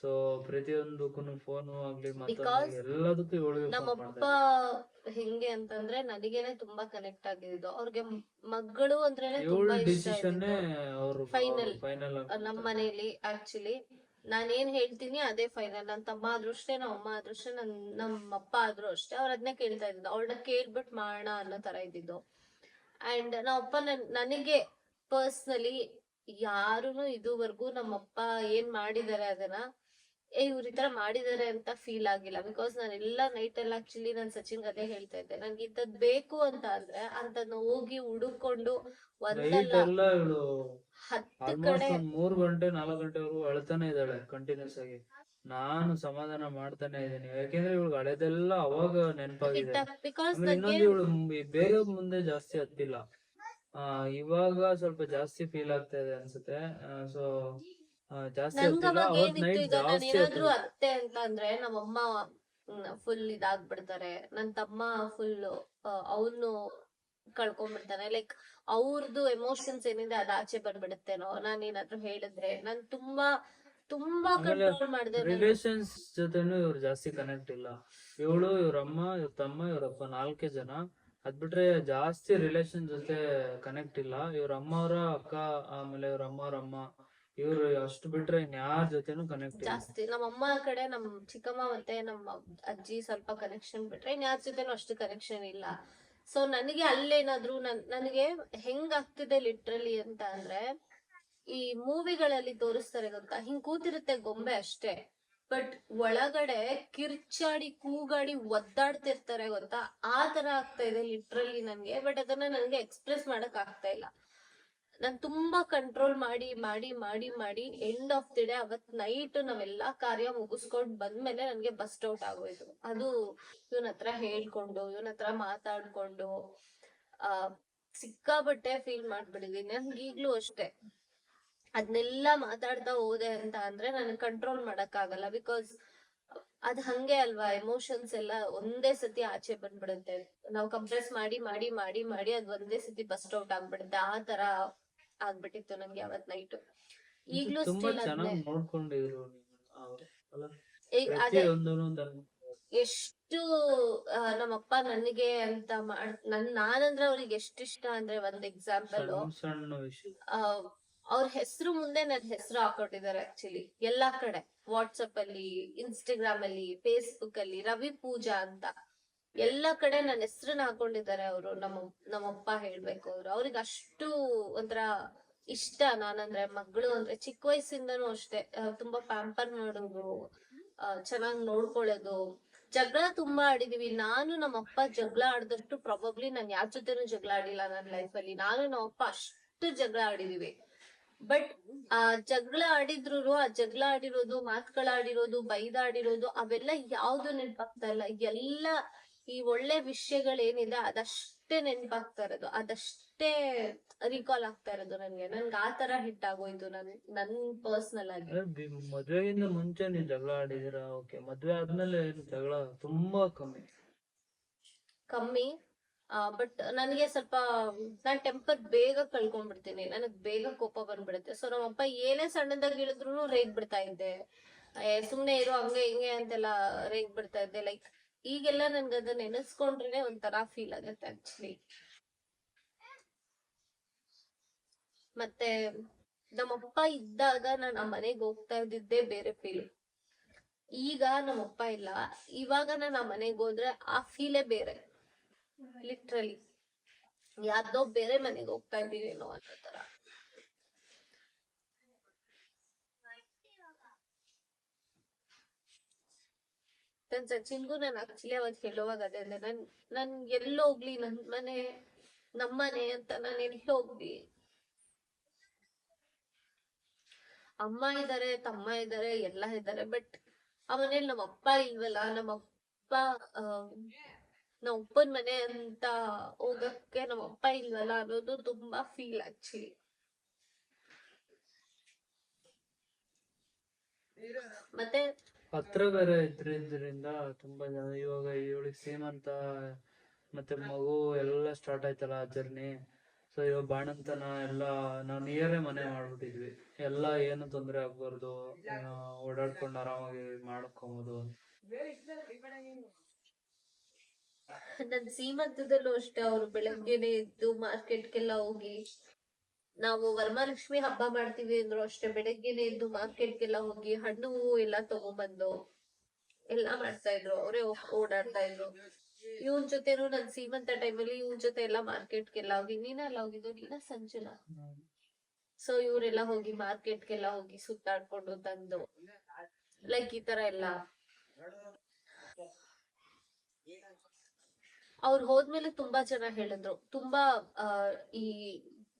ಸೊ ಪ್ರತಿಯೊಂದಕ್ಕೂ ಫೋನು ಆಗ್ಲಿ ಮತ್ತೊಂದು ಬಿಕಾಸ್ ಎಲ್ಲದಕ್ಕೂ ಇವಳಿಗೆ ಫೋನ್ ನಮ್ಮಪ್ಪ ಮಾಡ್ತಾ ಹೆಂಗೆ ಅಂತಂದ್ರೆ ನನಗೇನೆ ತುಂಬಾ ಕನೆಕ್ಟ್ ಆಗಿದ್ದು. ಅವ್ರಿಗೆ ಮಗಳು ಅಂದ್ರೇನೆ ಇದ್ವಿ. ತುಂಬಾ ಇವಳ ಇಷ್ಟ ಡಿಸಿಷನ್ನೇ ಇದ್ದಿದ್ದು. ಅವ್ರು ಫೈನಲ್ ಫೈನಲ್ ನಮ್ಮ ಮನೇಲಿ ಆಕ್ಚುಲಿ ನಾನೇನ್ ಹೇಳ್ತೀನಿ ಅದೇ ಫೈನಲ್. ನನ್ ತಮ್ಮ ಆದ್ರೂ ಅಷ್ಟೇ, ನಮ್ಮ ಅಮ್ಮ ಆದ್ರೂ ಅಷ್ಟೇ, ನಮ್ಮಪ್ಪ ಆದ್ರೂ ಅಷ್ಟೇ. ಅವ್ರ ಅದನ್ನೇ ಕೇಳ್ತಾ ಇದ್ದಿದ್ದು, ಅವಳನ್ನ ಕೇಳ್ಬಿಟ್ ಮಾಡೋಣ ಅನ್ನೋ ತರ ಇದ್ದಿದ್ದು. ಅಂಡ್ ನಮ್ಮಪ್ಪ ನನಗೆ ಪರ್ಸ್ನಲಿ ಯಾರುನು ಇದುವರೆಗೂ ನಮ್ಮಪ್ಪ ಏನ್ ಮಾಡಿದಾರೆ ಅದನ್ನ ಇವ್ರ ಈ ತರ ಮಾಡಿದಾರೆ ಅಂತ ಫೀಲ್ ಆಗಿಲ್ಲ. ಬಿಕಾಸ್ ನಾನೆಲ್ಲ ನೈಟ್ ಎಲ್ಲ ಆಕ್ಚುಲಿ ನಾನ್ ಸಚಿನ್ ಅದೇ ಹೇಳ್ತಾ ಇದ್ದೆ, ನನ್ಗೆ ಇಂಥದ್ ಬೇಕು ಅಂತ ಅಂದ್ರೆ ಅಂತದ್ನ ಹೋಗಿ ಹುಡುಕೊಂಡು ನೈಟ್ ಒಂದಲ್ಲ ಎಲ್ಲ ಇವಳು 10 ಆಲ್ಮೋಸ್ಟ್ ಕಡೆ ಒಂದ್ 3 ಗಂಟೆ 4 ಗಂಟೆವರೆಗೂ ಅಳ್ತಾನೆ ಇದ್ದಾಳೆ ಕಂಟಿನ್ಯೂಸ್ ಆಗಿ. ನಾನು ಸಮಾಧಾನ ಮಾಡ್ತಾನೆ ಇದ್ದೀನಿ, ಯಾಕೆಂದ್ರೆ ಇವಳು ಹಳೆದೆಲ್ಲ ಅವಾಗ ನೆನಪಾಗಿದೆ. ಬಿಕಾಸ್ ಆಮೇಲೆ ನನ್ಗೆ ಇನ್ನೊಂದು ಇವಳು ಬೇಗ ಮುಂದೆ ಜಾಸ್ತಿ ಹತ್ತಿಲ್ಲ, ಇವಾಗ ಸ್ವಲ್ಪ ಜಾಸ್ತಿ ಫೀಲ್ ಆಗ್ತಾ ಇದೆ ಅನ್ಸುತ್ತೆ. ಸೊ ಜಾಸ್ತಿ ನನ್ಗ ಹತ್ತಿಲ್ಲ, ಅವಾಗ ಅವತ್ ಏನಿತ್ತು, ನೈಟ್ ಈಗ ನಾನು ಜಾಸ್ತಿ ಏನಾದ್ರು ಹತ್ತಿದೆ. ಅತ್ತೆ ಅಂತ ಅಂದ್ರೆ ನಮ್ಮಮ್ಮ ಫುಲ್ ಇದಾಗ್ಬಿಡ್ತಾರೆ, ನನ್ ತಮ್ಮ ಫುಲ್ ಅವನು ಕಳ್ಕೊಂಡ್ಬಿಡ್ತಾನೆ. ಲೈಕ್ ಅವ್ರದ್ದು ಎಮೋಷನ್ಸ್ ಏನಿದೆ ಅದ್ ಆಚೆ ಬಂದ್ಬಿಡುತ್ತೇನೋ ನಾನ್ ಏನಾದ್ರು ಹೇಳಿದ್ರೆ. ನಾನ್ ತುಂಬಾ ತುಂಬಾ ಆಮೇಲೆ ಕಂಟ್ರೋಲ್ ಮಾಡಿದೆ ನಾನು. ರಿಲೇಷನ್ಸ್ ಜೊತೆನೂ ಇವ್ರು ಜಾಸ್ತಿ ಕನೆಕ್ಟ್ ಇಲ್ಲ. ಇವಳು, ಇವ್ರಮ್ಮ, ಇವ್ರ ತಮ್ಮ, ಇವ್ರಪ್ಪ 4 ಜನ. ಅದ್ ಬಿಟ್ರೆ ಜಾಸ್ತಿ ರಿಲೇಷನ್ ಜೊತೆ ಕನೆಕ್ಟ್ ಇಲ್ಲ. ಇವ್ರ ಅಮ್ಮವ್ರ ಅಕ್ಕ, ಆಮೇಲೆ ಇವ್ರ ಅಮ್ಮವ್ರ ಅಮ್ಮ, ಇವ್ರು ಅಷ್ಟು ಬಿಟ್ರೆ ಇನ್ಯಾರ ಜೊತೆನೂ ಕನೆಕ್ಟ್ ಇಲ್ಲ. ಜಾಸ್ತಿ ನಮ್ಮಮ್ಮ ಕಡೆ ನಮ್ ಚಿಕ್ಕಮ್ಮ ಮತ್ತೆ ನಮ್ಮ ಅಜ್ಜಿ ಸ್ವಲ್ಪ ಕನೆಕ್ಷನ್ ಬಿಟ್ರೆ ಇನ್ಯಾರ ಜೊತೆನೂ ಅಷ್ಟು ಕನೆಕ್ಷನ್ ಇಲ್ಲ. ಸೊ ನನಗೆ ಅಲ್ಲೇನಾದ್ರು ನನಗೆ ಹೆಂಗ್ ಆಗ್ತಿದೆ ಲಿಟ್ರಲಿ ಅಂತ ಅಂದ್ರೆ, ಈ ಮೂವಿಗಳಲ್ಲಿ ತೋರಿಸ್ತಾರೆ ಗೊತ್ತಾ, ಹಿಂಗ್ ಕೂತಿರುತ್ತೆ ಗೊಂಬೆ ಅಷ್ಟೇ, ಬಟ್ ಒಳಗಡೆ ಕಿರ್ಚಾಡಿ ಕೂಗಾಡಿ ಒದ್ದಾಡ್ತಿರ್ತಾರೆ ಗೊತ್ತಾ. ಆ ತರ ಆಗ್ತಾ ಇದೆ ಲಿಟ್ರಲಿ ನನ್ಗೆ. ಬಟ್ ಅದನ್ನ ನನ್ಗೆ ಎಕ್ಸ್ಪ್ರೆಸ್ ಮಾಡಕ್ ಆಗ್ತಾ ಇಲ್ಲ. ನಾನ್ ತುಂಬಾ ಕಂಟ್ರೋಲ್ ಮಾಡಿ ಮಾಡಿ ಮಾಡಿ ಮಾಡಿ ಎಂಡ್ ಆಫ್ ದಿ ಡೇ ಅವತ್ ನೈಟ್ ನಾವೆಲ್ಲಾ ಕಾರ್ಯ ಮುಗಿಸ್ಕೊಂಡ್ ಬಂದ್ಮೇಲೆ ನನ್ಗೆ ಬಸ್ಟ್ ಔಟ್ ಆಗೋಯ್ತು. ಅದು ಇವನ್ ಹತ್ರ ಹೇಳ್ಕೊಂಡು, ಇವನ್ ಹತ್ರ ಮಾತಾಡ್ಕೊಂಡು ಆ ಸಿಕ್ಕಾಬಟ್ಟೆ ಫೀಲ್ ಮಾಡ್ಬಿಟ್ಟಿದೀನಿ. ನನ್ಗೆ ಈಗ್ಲೂ ಅಷ್ಟೇ ಅದ್ನೆಲ್ಲ ಮಾತಾಡ್ತಾ ಹೋದೆ ಅಂತ ಅಂದ್ರೆ ನನಗೆ ಕಂಟ್ರೋಲ್ ಮಾಡಕ್ ಆಗಲ್ಲ. ಬಿಕಾಸ್ ಅದ್ ಹಂಗೆ ಅಲ್ವಾ, ಎಮೋಷನ್ಸ್ ಎಲ್ಲ ಒಂದೇ ಸತಿ ಆಚೆ ಬಂದ್ಬಿಡುತ್ತೆ. ನಾವು ಕಂಪ್ರೆಸ್ ಮಾಡಿ ಮಾಡಿ ಮಾಡಿ ಮಾಡಿ ಅದ್ ಒಂದೇ ಸತಿ ಬಸ್ಟ್ ಔಟ್ ಆಗ್ಬಿಡುತ್ತೆ. ಆ ತರ ಆಗ್ಬಿಟ್ಟಿತ್ತು ನಂಗೆ ಅವತ್ ನೈಟ್. ಈಗ್ಲೂ ತುಂಬಾ ಸ್ಟಿಲ್ ಅದನ್ನೇ ಚೆನ್ನಾಗಿ ನೋಡ್ಕೊಂಡಿದ್ರು ಅವ್ರು, ಅಲ್ಲ? ಅದೇ ಪ್ರತಿಯೊಂದನು ಎಷ್ಟು ನಮ್ಮಪ್ಪ ನನಗೆ ಅಂತ ನಾನಂದ್ರೆ ಅವ್ರಿಗೆ ಎಷ್ಟಿಷ್ಟ ಅಂದ್ರೆ, ಒಂದ್ ಎಕ್ಸಾಂಪಲ್, ಸಣ್ಣ ಸಣ್ಣ ವಿಷಯ. ಅವ್ರ ಹೆಸರು ಮುಂದೆ ನನ್ ಹೆಸರು ಹಾಕೊಟ್ಟಿದ್ದಾರೆ ಆಕ್ಚುಲಿ ಎಲ್ಲಾ ಕಡೆ. ವಾಟ್ಸಪ್ ಅಲ್ಲಿ, ಇನ್ಸ್ಟಾಗ್ರಾಮ್ ಅಲ್ಲಿ, ಫೇಸ್ಬುಕ್ ಅಲ್ಲಿ ರವಿ ಪೂಜಾ ಅಂತ ಎಲ್ಲಾ ಕಡೆ ನನ್ನ ಹೆಸರನ್ನ ಹಾಕೊಂಡಿದ್ದಾರೆ ಅವರು. ನಮ್ಮಪ್ಪ ಹೇಳ್ಬೇಕು, ಅವ್ರಿಗೆ ಅಷ್ಟು ಒಂಥರ ಇಷ್ಟ ನಾನಂದ್ರೆ. ಮಗಳು ಅಂದ್ರೆ ಚಿಕ್ಕ ವಯಸ್ಸಿಂದನೂ ಅಷ್ಟೇ ತುಂಬಾ ಪ್ಯಾಂಪರ್ ಮಾಡೋದು, ಚೆನ್ನಾಗ್ ನೋಡ್ಕೊಳ್ಳೋದು. ಜಗಳ ತುಂಬಾ ಆಡಿದೀವಿ. ನಾನು ನಮ್ಮಪ್ಪ ಜಗಳ ಆಡಿದಷ್ಟು ಪ್ರಾಬಬ್ಲಿ ನಾನ್ ಯಾರ ಜೊತೆನೂ ಜಗಳ ಆಡಿಲ್ಲ ನನ್ನ ಲೈಫಲ್ಲಿ. ನಾನು ನಮ್ಮಪ್ಪ ಅಷ್ಟು ಜಗಳ ಆಡಿದೀವಿ. ಬಟ್ ಆ ಜಗಳ ಆಡಿದ್ರು, ಆ ಜಗಳ ಆಡಿರೋದು, ಮಾತುಗಳಾಡಿರೋದು, ಬೈದಾಡಿರೋದು ಅವೆಲ್ಲ ಯಾವ್ದು ನೆನ್ಪಾಗ್ತಾ ಇಲ್ಲ. ಎಲ್ಲ ಈ ಒಳ್ಳೆ ವಿಷಯಗಳೇನಿದೆ ಅದಷ್ಟೇ ನೆನ್ಪಾಗ್ತಾ ಇರೋದು, ಅದಷ್ಟೇ ರಿಕಾಲ್ ಆಗ್ತಾ ಇರೋದು ನನ್ಗೆ ಆ ತರ ಹಿಟ್ ಆಗೋಯ್ತು ನನ್ ಪರ್ಸನಲ್ ಆಗಿ. ಮದ್ವೆಗಿಂತ ಮುಂಚೆ ನೀವ್ ಜಗಳ ಆಡಿದಿರಾ? ಓಕೆ, ಮದ್ವೆ ಆದ್ಮೇಲೆ ಜಗಳ ತುಂಬಾ ಕಮ್ಮಿ. ಬಟ್ ನನಗೆ ಸ್ವಲ್ಪ ನಾನ್ ಟೆಂಪರ್ ಬೇಗ ಕಳ್ಕೊಂಡ್ಬಿಡ್ತೀನಿ, ನನಗ್ ಬೇಗ ಕೋಪ ಬಂದ್ಬಿಡುತ್ತೆ. ಸೊ ನಮ್ಮಪ್ಪ ಏನೇ ಸಣ್ಣದಾಗಿ ಹೇಳಿದ್ರು ರೇಗ್ ಬಿಡ್ತಾ ಇದ್ದೆ. ಸುಮ್ನೆ ಇರು ಹಂಗೆ ಹಿಂಗೆ ಅಂತೆಲ್ಲ ರೇಗ್ ಬಿಡ್ತಾ ಇದ್ದೆ. ಲೈಕ್ ಈಗೆಲ್ಲ ನನ್ಗೆ ಅದನ್ನ ನೆನೆಸ್ಕೊಂಡ್ರೆ ಒಂಥರ ಫೀಲ್ ಆಗುತ್ತೆ ಆಕ್ಚುಲಿ. ಮತ್ತೆ ನಮ್ಮಪ್ಪ ಇದ್ದಾಗ ನಾನು ಆ ಮನೆಗೆ ಹೋಗ್ತಾ ಇದ್ದಿದ್ದೇ ಬೇರೆ ಫೀಲ್. ಈಗ ನಮ್ಮಪ್ಪ ಇಲ್ಲ, ಇವಾಗ ನಾನು ಆ ಮನೆಗೆ ಹೋದ್ರೆ ಆ ಫೀಲೇ ಬೇರೆ. ಲಿಟ್ರಲಿ ಯಾರ್ದೋ ಬೇರೆ ಮನೆಗೆ ಹೋಗ್ತಾ ಇದ್ದೀನೇನೋ ಅನ್ನೋ ತರ. ನನ್ ಸಚಿನ್ಗೂ ನಾನು ಆಕ್ಚುಲಿ ಅವತ್ ಹೇಳುವಾಗ ಅದೇ ಅಂದ್ರೆ, ನನ್ ಎಲ್ಲೋಗ್ಲಿ ನಮ್ಮನೆ ಅಂತ ನಾನು ಹೋಗ್ಲಿ, ಅಮ್ಮ ಇದಾರೆ, ತಮ್ಮ ಇದಾರೆ, ಎಲ್ಲ ಇದಾರೆ, ಬಟ್ ಆ ಮನೇಲಿ ನಮ್ಮಪ್ಪ ಇಲ್ವಲ್ಲ. ನಮ್ಮಪ್ಪನ ಮನೆ ಅಂತ ಹೋಗಕ್ಕೆ ನಮ್ಮಪ್ಪ ಇಲ್ವಲ್ಲ ಅನ್ನೋದು ತುಂಬಾ ಫೀಲ್ ಆಕ್ಚುಲಿ. ಮತ್ತೆ ಹತ್ರ ಬೇರೆ ಇದ್ರಿಂದ ತುಂಬಾ ಜನ ಇವಾಗ ಇವಳಿಗೆ ಸೀಮಂತ ಮತ್ತೆ ಮಗು ಎಲ್ಲ ಸ್ಟಾರ್ಟ್ ಆಯ್ತಲ್ಲ ಜರ್ನಿ. ಸೊ ಇವಾಗ ಬಾಣಂತನ ಎಲ್ಲ ನಾವು ನಿಯರೇ ಮನೆ ಮಾಡ್ಬಿಟ್ಟಿದ್ವಿ. ಎಲ್ಲ ಏನು ತೊಂದರೆ ಆಗ್ಬಾರ್ದು, ಓಡಾಡ್ಕೊಂಡು ಆರಾಮಾಗಿ ಮಾಡ್ಕೊಬೋದು. ನನ್ ಸೀಮಂತದಲ್ಲೂ ಅಷ್ಟೇ ಅವ್ರು ಬೆಳಗ್ಗೆನೆ ಎದ್ದು ಮಾರ್ಕೆಟ್ಗೆಲ್ಲ ಹೋಗಿ, ನಾವು ವರಮಹಾಲಕ್ಷ್ಮಿ ಹಬ್ಬ ಮಾಡ್ತೀವಿ ಅಂದ್ರು ಅಷ್ಟೇ ಬೆಳಗ್ಗೆನೆ ಎದ್ದು ಮಾರ್ಕೆಟ್ಗೆಲ್ಲ ಹೋಗಿ ಹಣ್ಣು ಹೂವು ಎಲ್ಲ ತಗೊಂಡ್ಬಂದು ಎಲ್ಲಾ ಮಾಡ್ತಾ ಇದ್ರು. ಅವರೇ ಓಡಾಡ್ತಾ ಇದ್ರು. ಇವನ್ ಜೊತೆನು ನನ್ ಸೀಮಂತ ಟೈಮಲ್ಲಿ ಇವನ್ ಜೊತೆ ಎಲ್ಲ ಮಾರ್ಕೆಟ್ಗೆಲ್ಲ ಹೋಗಿ, ನೀನೆಲ್ಲ ಹೋಗಿದ್ದು? ನೀನ ಸಂಜುನಾ? ಸೊ ಇವರೆಲ್ಲ ಹೋಗಿ ಮಾರ್ಕೆಟ್ಗೆಲ್ಲ ಹೋಗಿ ಸುತ್ತಾಡ್ಕೊಂಡು ತಂದು ಲೈಕ್ ಈ ತರ ಎಲ್ಲ. ಅವ್ರು ಹೋದ್ಮೇಲೆ ತುಂಬಾ ಜನ ಹೇಳಿದ್ರು, ತುಂಬಾ ಈ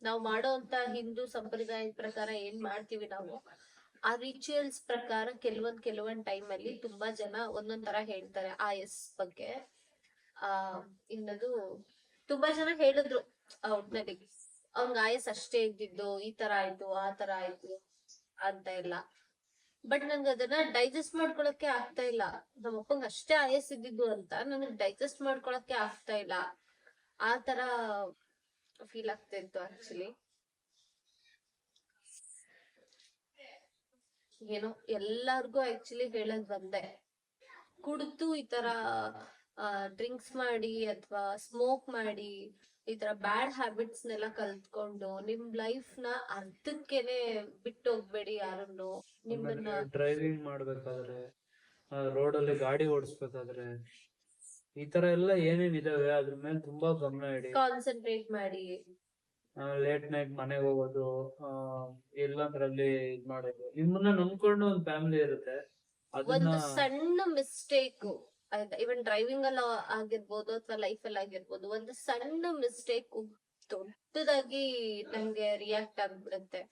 ನಾವ್ ಮಾಡೋಂತ ಹಿಂದೂ ಸಂಪ್ರದಾಯದ ಪ್ರಕಾರ ಏನ್ ಮಾಡ್ತೀವಿ ನಾವು, ಆ ರಿಚುವಲ್ಸ್ ಪ್ರಕಾರ ಕೆಲವೊಂದ್ ಟೈಮ್ ಅಲ್ಲಿ ತುಂಬಾ ಜನ ಒಂದೊಂದ್ ತರ ಹೇಳ್ತಾರೆ ಆಯಸ್ ಬಗ್ಗೆ. ಇನ್ನದು ತುಂಬಾ ಜನ ಹೇಳಿದ್ರು ಒಟ್ನಲ್ಲಿ ಅವ್ನ್ ಆಯಸ್ ಅಷ್ಟೇ ಇದ್ದಿದ್ದು, ಈ ತರ ಆಯ್ತು ಆ ತರ ಆಯ್ತು ಅಂತ ಎಲ್ಲ. ಬಟ್ ನನ್ಗೆ ಅದನ್ನ ಡೈಜೆಸ್ಟ್ ಮಾಡ್ಕೊಳಕ್ಕೆ ಆಗ್ತಾ ಇಲ್ಲ. ನಮ್ಮ ಅಪ್ಪಂಗ್ ಅಷ್ಟೇ ಆಯಸ್ ಇದ್ದಿದ್ದು ಅಂತ ನನಗ್ ಡೈಜೆಸ್ಟ್ ಮಾಡ್ಕೊಳಕ್ಕೆ ಆಗ್ತಾ ಇಲ್ಲ. ಆ ತರ ಫೀಲ್ ಆಗ್ತಾ ಇತ್ತು ಆಕ್ಚುಲಿ. ಏನೋ ಎಲ್ಲಾರ್ಗು ಆಕ್ಚುಲಿ ಹೇಳದ್ ಬಂದೆ, ಕುಡ್ದು ಈ ತರ ಡ್ರಿಂಕ್ಸ್ ಮಾಡಿ ಅಥವಾ ಸ್ಮೋಕ್ ಮಾಡಿ ಈ ತರ ಬ್ಯಾಡ್ ಹ್ಯಾಬಿಟ್ಸ್ ನೆಲ್ಲ ಕಲ್ತ್ಕೊಂಡು ನಿಮ್ ಲೈಫ್ ನ ಅರ್ಧಕ್ಕೆನೆ ಬಿಟ್ಟೋಗ್ಬೇಡಿ ಯಾರನ್ನು. ನಿಮ್ಮನ್ನ ಡ್ರೈವಿಂಗ್ ಮಾಡ್ಬೇಕಾದ್ರೆ, ರೋಡಲ್ಲಿ ಗಾಡಿ ಓಡಿಸ್ಬೇಕಾದ್ರೆ, ಈ ತರ ಎಲ್ಲ ಏನೇನ್ ಇದಾವೆ ಅದ್ರ ಮೇಲೆ ತುಂಬಾ ಗಮನ ಇಡಿ. ಕಾನ್ಸಂಟ್ರೇಟ್ ಮಾಡಿ. ಲೇಟ್ ನೈಟ್ ಮನೆಗೆ ಹೋಗೋದು, ಎಲ್ಲಂದ್ರಲ್ಲಿ ಇದ್ ಮಾಡೋದು. ನಿಮ್ಮನ್ನ ನಂಬ್ಕೊಂಡು ಒಂದ್ ಫ್ಯಾಮಿಲಿ ಇರುತ್ತೆ, ಅದನ್ನ ಒಂದು ಸಣ್ಣ ಮಿಸ್ಟೇಕ್, ಇವನ್ ಡ್ರೈವಿಂಗ್ ಅಲ್ಲ ಆಗಿರ್ಬೋದು ಅಥವಾ ಲೈಫ್ ಅಲ್ಲಿ ಆಗಿರ್ಬೋದು, ಒಂದು ಸಣ್ಣ ಮಿಸ್ಟೇಕ್ ದೊಡ್ಡದಾಗಿ ನಮ್ಗೆ ರಿಯಾಕ್ಟ್ ಆಗ್ಬಿಡುತ್ತೆ.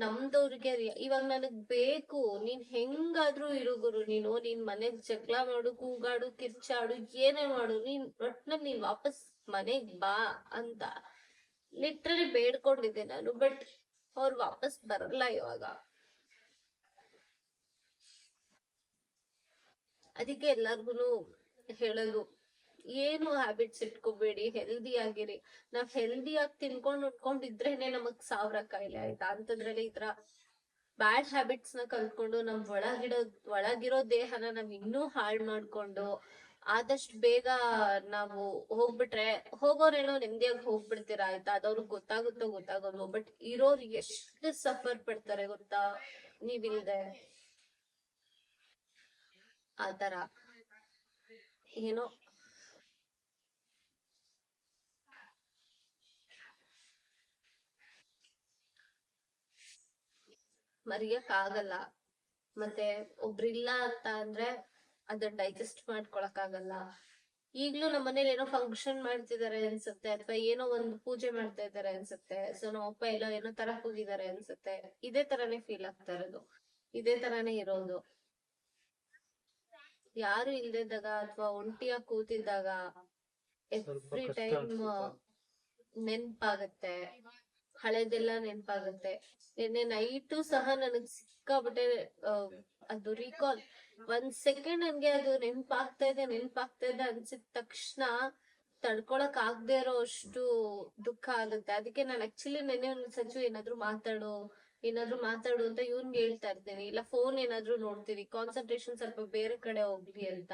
ನಮ್ದವ್ರಿಗೆ ಇವಾಗ ನನಗ್ ಬೇಕು, ನೀನ್ ಹೆಂಗಾದ್ರೂ ಇರು ಗುರು, ನೀನ್ ಮನೆಗ್ ಜಗಳ ಮಾಡು, ಕೂಗಾಡು, ಕಿರ್ಚಾಡು, ಏನೇ ಮಾಡು, ಒಟ್ನಲ್ಲಿ ನೀನ್ ವಾಪಸ್ ಮನೆಗ್ ಬಾ ಅಂತ ಲಿಟ್ರಲಿ ಬೇಡ್ಕೊಂಡಿದ್ದೆ ನಾನು. ಬಟ್ ಅವ್ರು ವಾಪಸ್ ಬರಲ್ಲ ಇವಾಗ. ಅದಕ್ಕೆ ಎಲ್ಲಾರ್ಗುನು ಹೇಳೋದು, ಏನು ಹ್ಯಾಬಿಟ್ಸ್ ಇಟ್ಕೋಬೇಡಿ, ಹೆಲ್ದಿ ಆಗಿರಿ. ನಾವ್ ಹೆಲ್ದಿ ಆಗಿ ತಿನ್ಕೊಂಡ್ ಉಟ್ಕೊಂಡಿದ್ರೇನೆ ನಮಗ್ 1000 ಕಾಯಿಲೆ ಆಯ್ತಾ. ಅಂತದ್ರಲ್ಲಿ ಈ ತರ ಬ್ಯಾಡ್ ಹ್ಯಾಬಿಟ್ಸ್ ನ ಕಲ್ತ್ಕೊಂಡು ನಮ್ ಒಳಗಿರೋ ದೇಹನ ನಾವ್ ಇನ್ನೂ ಹಾಳ್ ಮಾಡ್ಕೊಂಡು ಆದಷ್ಟು ಬೇಗ ನಾವು ಹೋಗ್ಬಿಟ್ರೆ, ಹೋಗೋರೇನೋ ನೆಮ್ಮದಿಯಾಗಿ ಹೋಗ್ಬಿಡ್ತೀರಾ ಆಯ್ತಾ, ಅದವ್ರಿಗೆ ಗೊತ್ತಾಗೋದು. ಬಟ್ ಇರೋರು ಎಷ್ಟು ಸಫರ್ ಪಡ್ತಾರೆ ಗೊತ್ತಾ ನೀವಿಲ್ದೆ. ಆತರ ಏನೋ ಮರೆಯಕ್ ಆಗಲ್ಲ. ಮತ್ತೆ ಒಬ್ರಿಲ್ಲ ಅಂತ ಅಂದ್ರೆ ಅದನ್ನ ಡೈಜೆಸ್ಟ್ ಮಾಡ್ಕೊಳಕ್ ಆಗಲ್ಲ. ಈಗ್ಲೂ ನಮ್ಮ ಮನೇಲಿ ಏನೋ ಫಂಕ್ಷನ್ ಮಾಡ್ತಿದಾರೆ ಅನ್ಸುತ್ತೆ, ಅಥವಾ ಏನೋ ಒಂದು ಪೂಜೆ ಮಾಡ್ತಾ ಇದಾರೆ ಅನ್ಸುತ್ತೆ. ಸೊ ನಮ್ಮ ಅಪ್ಪ ಏನೋ ತರಕ್ ಹೋಗಿದಾರೆ ಅನ್ಸುತ್ತೆ. ಇದೇ ತರಾನೇ ಫೀಲ್ ಆಗ್ತಾ ಇರೋದು, ಇದೇ ತರಾನೇ ಇರೋದು. ಯಾರು ಇಲ್ದಿದ್ದಾಗ ಅಥವಾ ಒಂಟಿಯಾಗಿ ಕೂತಿದ್ದಾಗ ಎವ್ರಿ ಟೈಮ್ ನೆನ್ಪಾಗತ್ತೆ, ಹಳೆದೆಲ್ಲ ನೆನ್ಪಾಗತ್ತೆ. ನಿನ್ನೆ ನೈಟು ಸಹ ನನಗ್ ಸಿಕ್ಕಾಬಿಟ್ಟೆ ಅದು ರೀಕಾಲ್. 1 ಸೆಕೆಂಡ್ ನನ್ಗೆ ಅದು ನೆನ್ಪಾಗ್ತಾ ಇದೆ ಅನ್ಸಿದ ತಕ್ಷಣ ತಡ್ಕೊಳಕ್ ಆಗದೆ ಇರೋ ಅಷ್ಟು ದುಃಖ ಆಗುತ್ತೆ. ಅದಕ್ಕೆ ನಾನು ಆಕ್ಚುಲಿ ನೆನ್ನೆ ಸಂಜು ಏನಾದ್ರು ಮಾತಾಡು ಅಂತ ಇವ್ನ್ಗೆ ಹೇಳ್ತಾ ಇರ್ತೇನೆ, ಇಲ್ಲ ಫೋನ್ ಏನಾದ್ರು ನೋಡ್ತೀನಿ, ಕಾನ್ಸಂಟ್ರೇಷನ್ ಸ್ವಲ್ಪ ಬೇರೆ ಕಡೆ ಹೋಗ್ಲಿ ಅಂತ.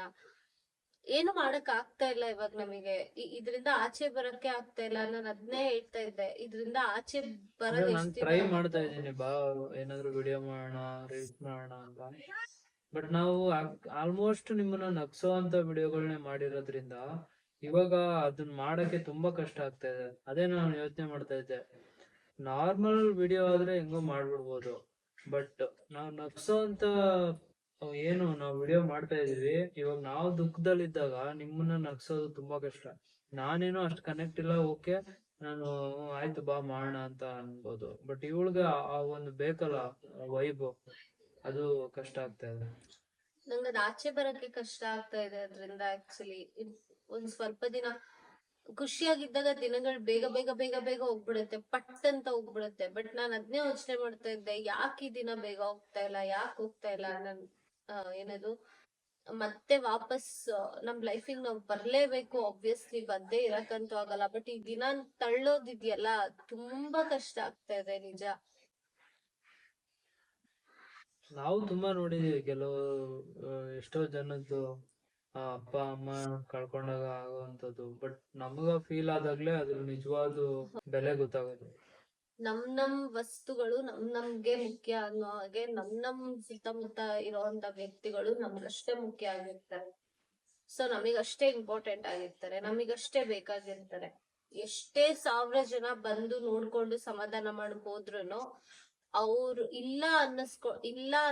ಏನು ಮಾಡಕ್ ಆಗ್ತಾ ಇಲ್ಲ ಇವಾಗ ನಮಗೆ. ಇದ್ರಿಂದ ಆಚೆ ಬರಕ್ಕೆ ಆಗ್ತಾ ಇಲ್ಲ. ನಾನು ಅದನ್ನೇ ಹೇಳ್ತಾ ಇದ್ದೆ, ಇದ್ರಿಂದ ಆಚೆ ಬರೋದು ನಾನು ಟ್ರೈ ಮಾಡ್ತಾ ಇದ್ದೀನಿ, ಬಾ ಏನಾದ್ರು ವಿಡಿಯೋ ಮಾಡೋಣ, ರೀಲ್ಸ್ ಮಾಡೋಣ ಅಂತ. ಬಟ್ ನಾವು ಆಲ್ಮೋಸ್ಟ್ ನಿಮ್ಮನ್ನ ನಗ್ಸೋ ಅಂತ ವಿಡಿಯೋಗಳನ್ನೇ ಮಾಡಿರೋದ್ರಿಂದ ಇವಾಗ ಅದನ್ನ ಮಾಡಕ್ಕೆ ತುಂಬಾ ಕಷ್ಟ ಆಗ್ತಾ ಇದೆ. ಅದೇ ನಾನು ಯೋಚನೆ ಮಾಡ್ತಾ ಇದ್ದೆ, ನಾರ್ಮಲ್ ವಿಡಿಯೋ ಆದ್ರೆ ಹೆಂಗೋ ಮಾಡ್ಬಿಡ್ಬೋದು, ಬಟ್ ನಾವು ನಗ್ಸೋ ಅಂತ ಏನು ನಾವು ವಿಡಿಯೋ ಮಾಡ್ತಾ ಇದೀವಿ, ಇವಾಗ ನಾವು ದುಃಖದಲ್ಲಿದ್ದಾಗ ನಿಮ್ಮನ್ನ ನಗ್ಸೋದು ತುಂಬಾ ಕಷ್ಟ. ನಾನೇನೋ ಅಷ್ಟು ಕನೆಕ್ಟ್ ಇಲ್ಲ, ಓಕೆ ನಾನು ಆಯ್ತು ಬಾ ಮಾಡೋಣ ಅಂತ ಅನ್ಬೋದು. ಬಟ್ ಇವಳ್ಗೆ ಆ ಒಂದು ಬೇಕಲ್ಲ ವೈಬ್, ಅದು ಕಷ್ಟ ಆಗ್ತಾ ಇದೆ. ನಂಗೆ ಅದ್ ಆಚೆ ಬರಕ್ಕೆ ಕಷ್ಟ ಆಗ್ತಾ ಇದೆ. ಅದ್ರಿಂದ ಆಕ್ಚುಲಿ ಒಂದ್ ಸ್ವಲ್ಪ ದಿನ ಖುಷಿಯಾಗಿದ್ದಾಗ ದಿನಗಳು ಬೇಗ ಬೇಗ ಬೇಗ ಬೇಗ ಹೋಗ್ಬಿಡುತ್ತೆ, ಪಟ್ ಅಂತ ಹೋಗ್ಬಿಡುತ್ತೆ. ಬಟ್ ನಾನ್ ಅದ್ನೇ ಯೋಚನೆ ಮಾಡ್ತಾ ಇದ್ದೆ, ಯಾಕೆ ಈ ದಿನ ಬೇಗ ಹೋಗ್ತಾ ಇಲ್ಲ, ಯಾಕೆ ಹೋಗ್ತಾ ಇಲ್ಲ. ಏನದು ಮತ್ತೆ ವಾಪಸ್ ನಮ್ ಲೈಫಿಗೆ ನಾವ್ ಬರ್ಲೇಬೇಕು, ಆಬ್ವಿಯಸ್ಲಿ ಬಂದೇ ಇರಕ್ಕಂತೂ ಆಗಲ್ಲ. ಬಟ್ ಈ ದಿನ ತಳ್ಳೋದಿದ್ಯಲ್ಲ, ತುಂಬಾ ಕಷ್ಟ ಆಗ್ತಾ ಇದೆ ನಿಜ. ನಾವು ತುಂಬಾ ನೋಡಿದೀವಿ ಕೆಲವು ಎಷ್ಟೋ ಜನದ್ದು ಅಪ್ಪ ಅಮ್ಮ ಕಳ್ಕೊಂಡಾಗ ಆಗುವಂತದ್ದು. ಬಟ್ ನಮಗ ಫೀಲ್ ಆದಾಗ್ಲೇ ಅದ್ರ ನಿಜವಾದ ಬೆಲೆ ಗೊತ್ತಾಗೋದು. ನಮ್ ವಸ್ತುಗಳು ನಮ್ಗೆ ಮುಖ್ಯ ಅನ್ನೋ ಹಾಗೆ ನಮ್ ಸುತ್ತಮುತ್ತ ಇರೋಂತ ವ್ಯಕ್ತಿಗಳು ನಮ್ಗಷ್ಟೇ ಮುಖ್ಯ ಆಗಿರ್ತಾರೆ. ಸೊ ನಮಿಗಷ್ಟೇ ಇಂಪಾರ್ಟೆಂಟ್ ಆಗಿರ್ತಾರೆ, ನಮಿಗಷ್ಟೇ ಬೇಕಾಗಿರ್ತಾರೆ. ಎಷ್ಟೇ 1000 ಜನ ಬಂದು ನೋಡ್ಕೊಂಡು ಸಮಾಧಾನ ಮಾಡಿ ಹೋದ್ರುನು ಅವ್ರು ಇಲ್ಲ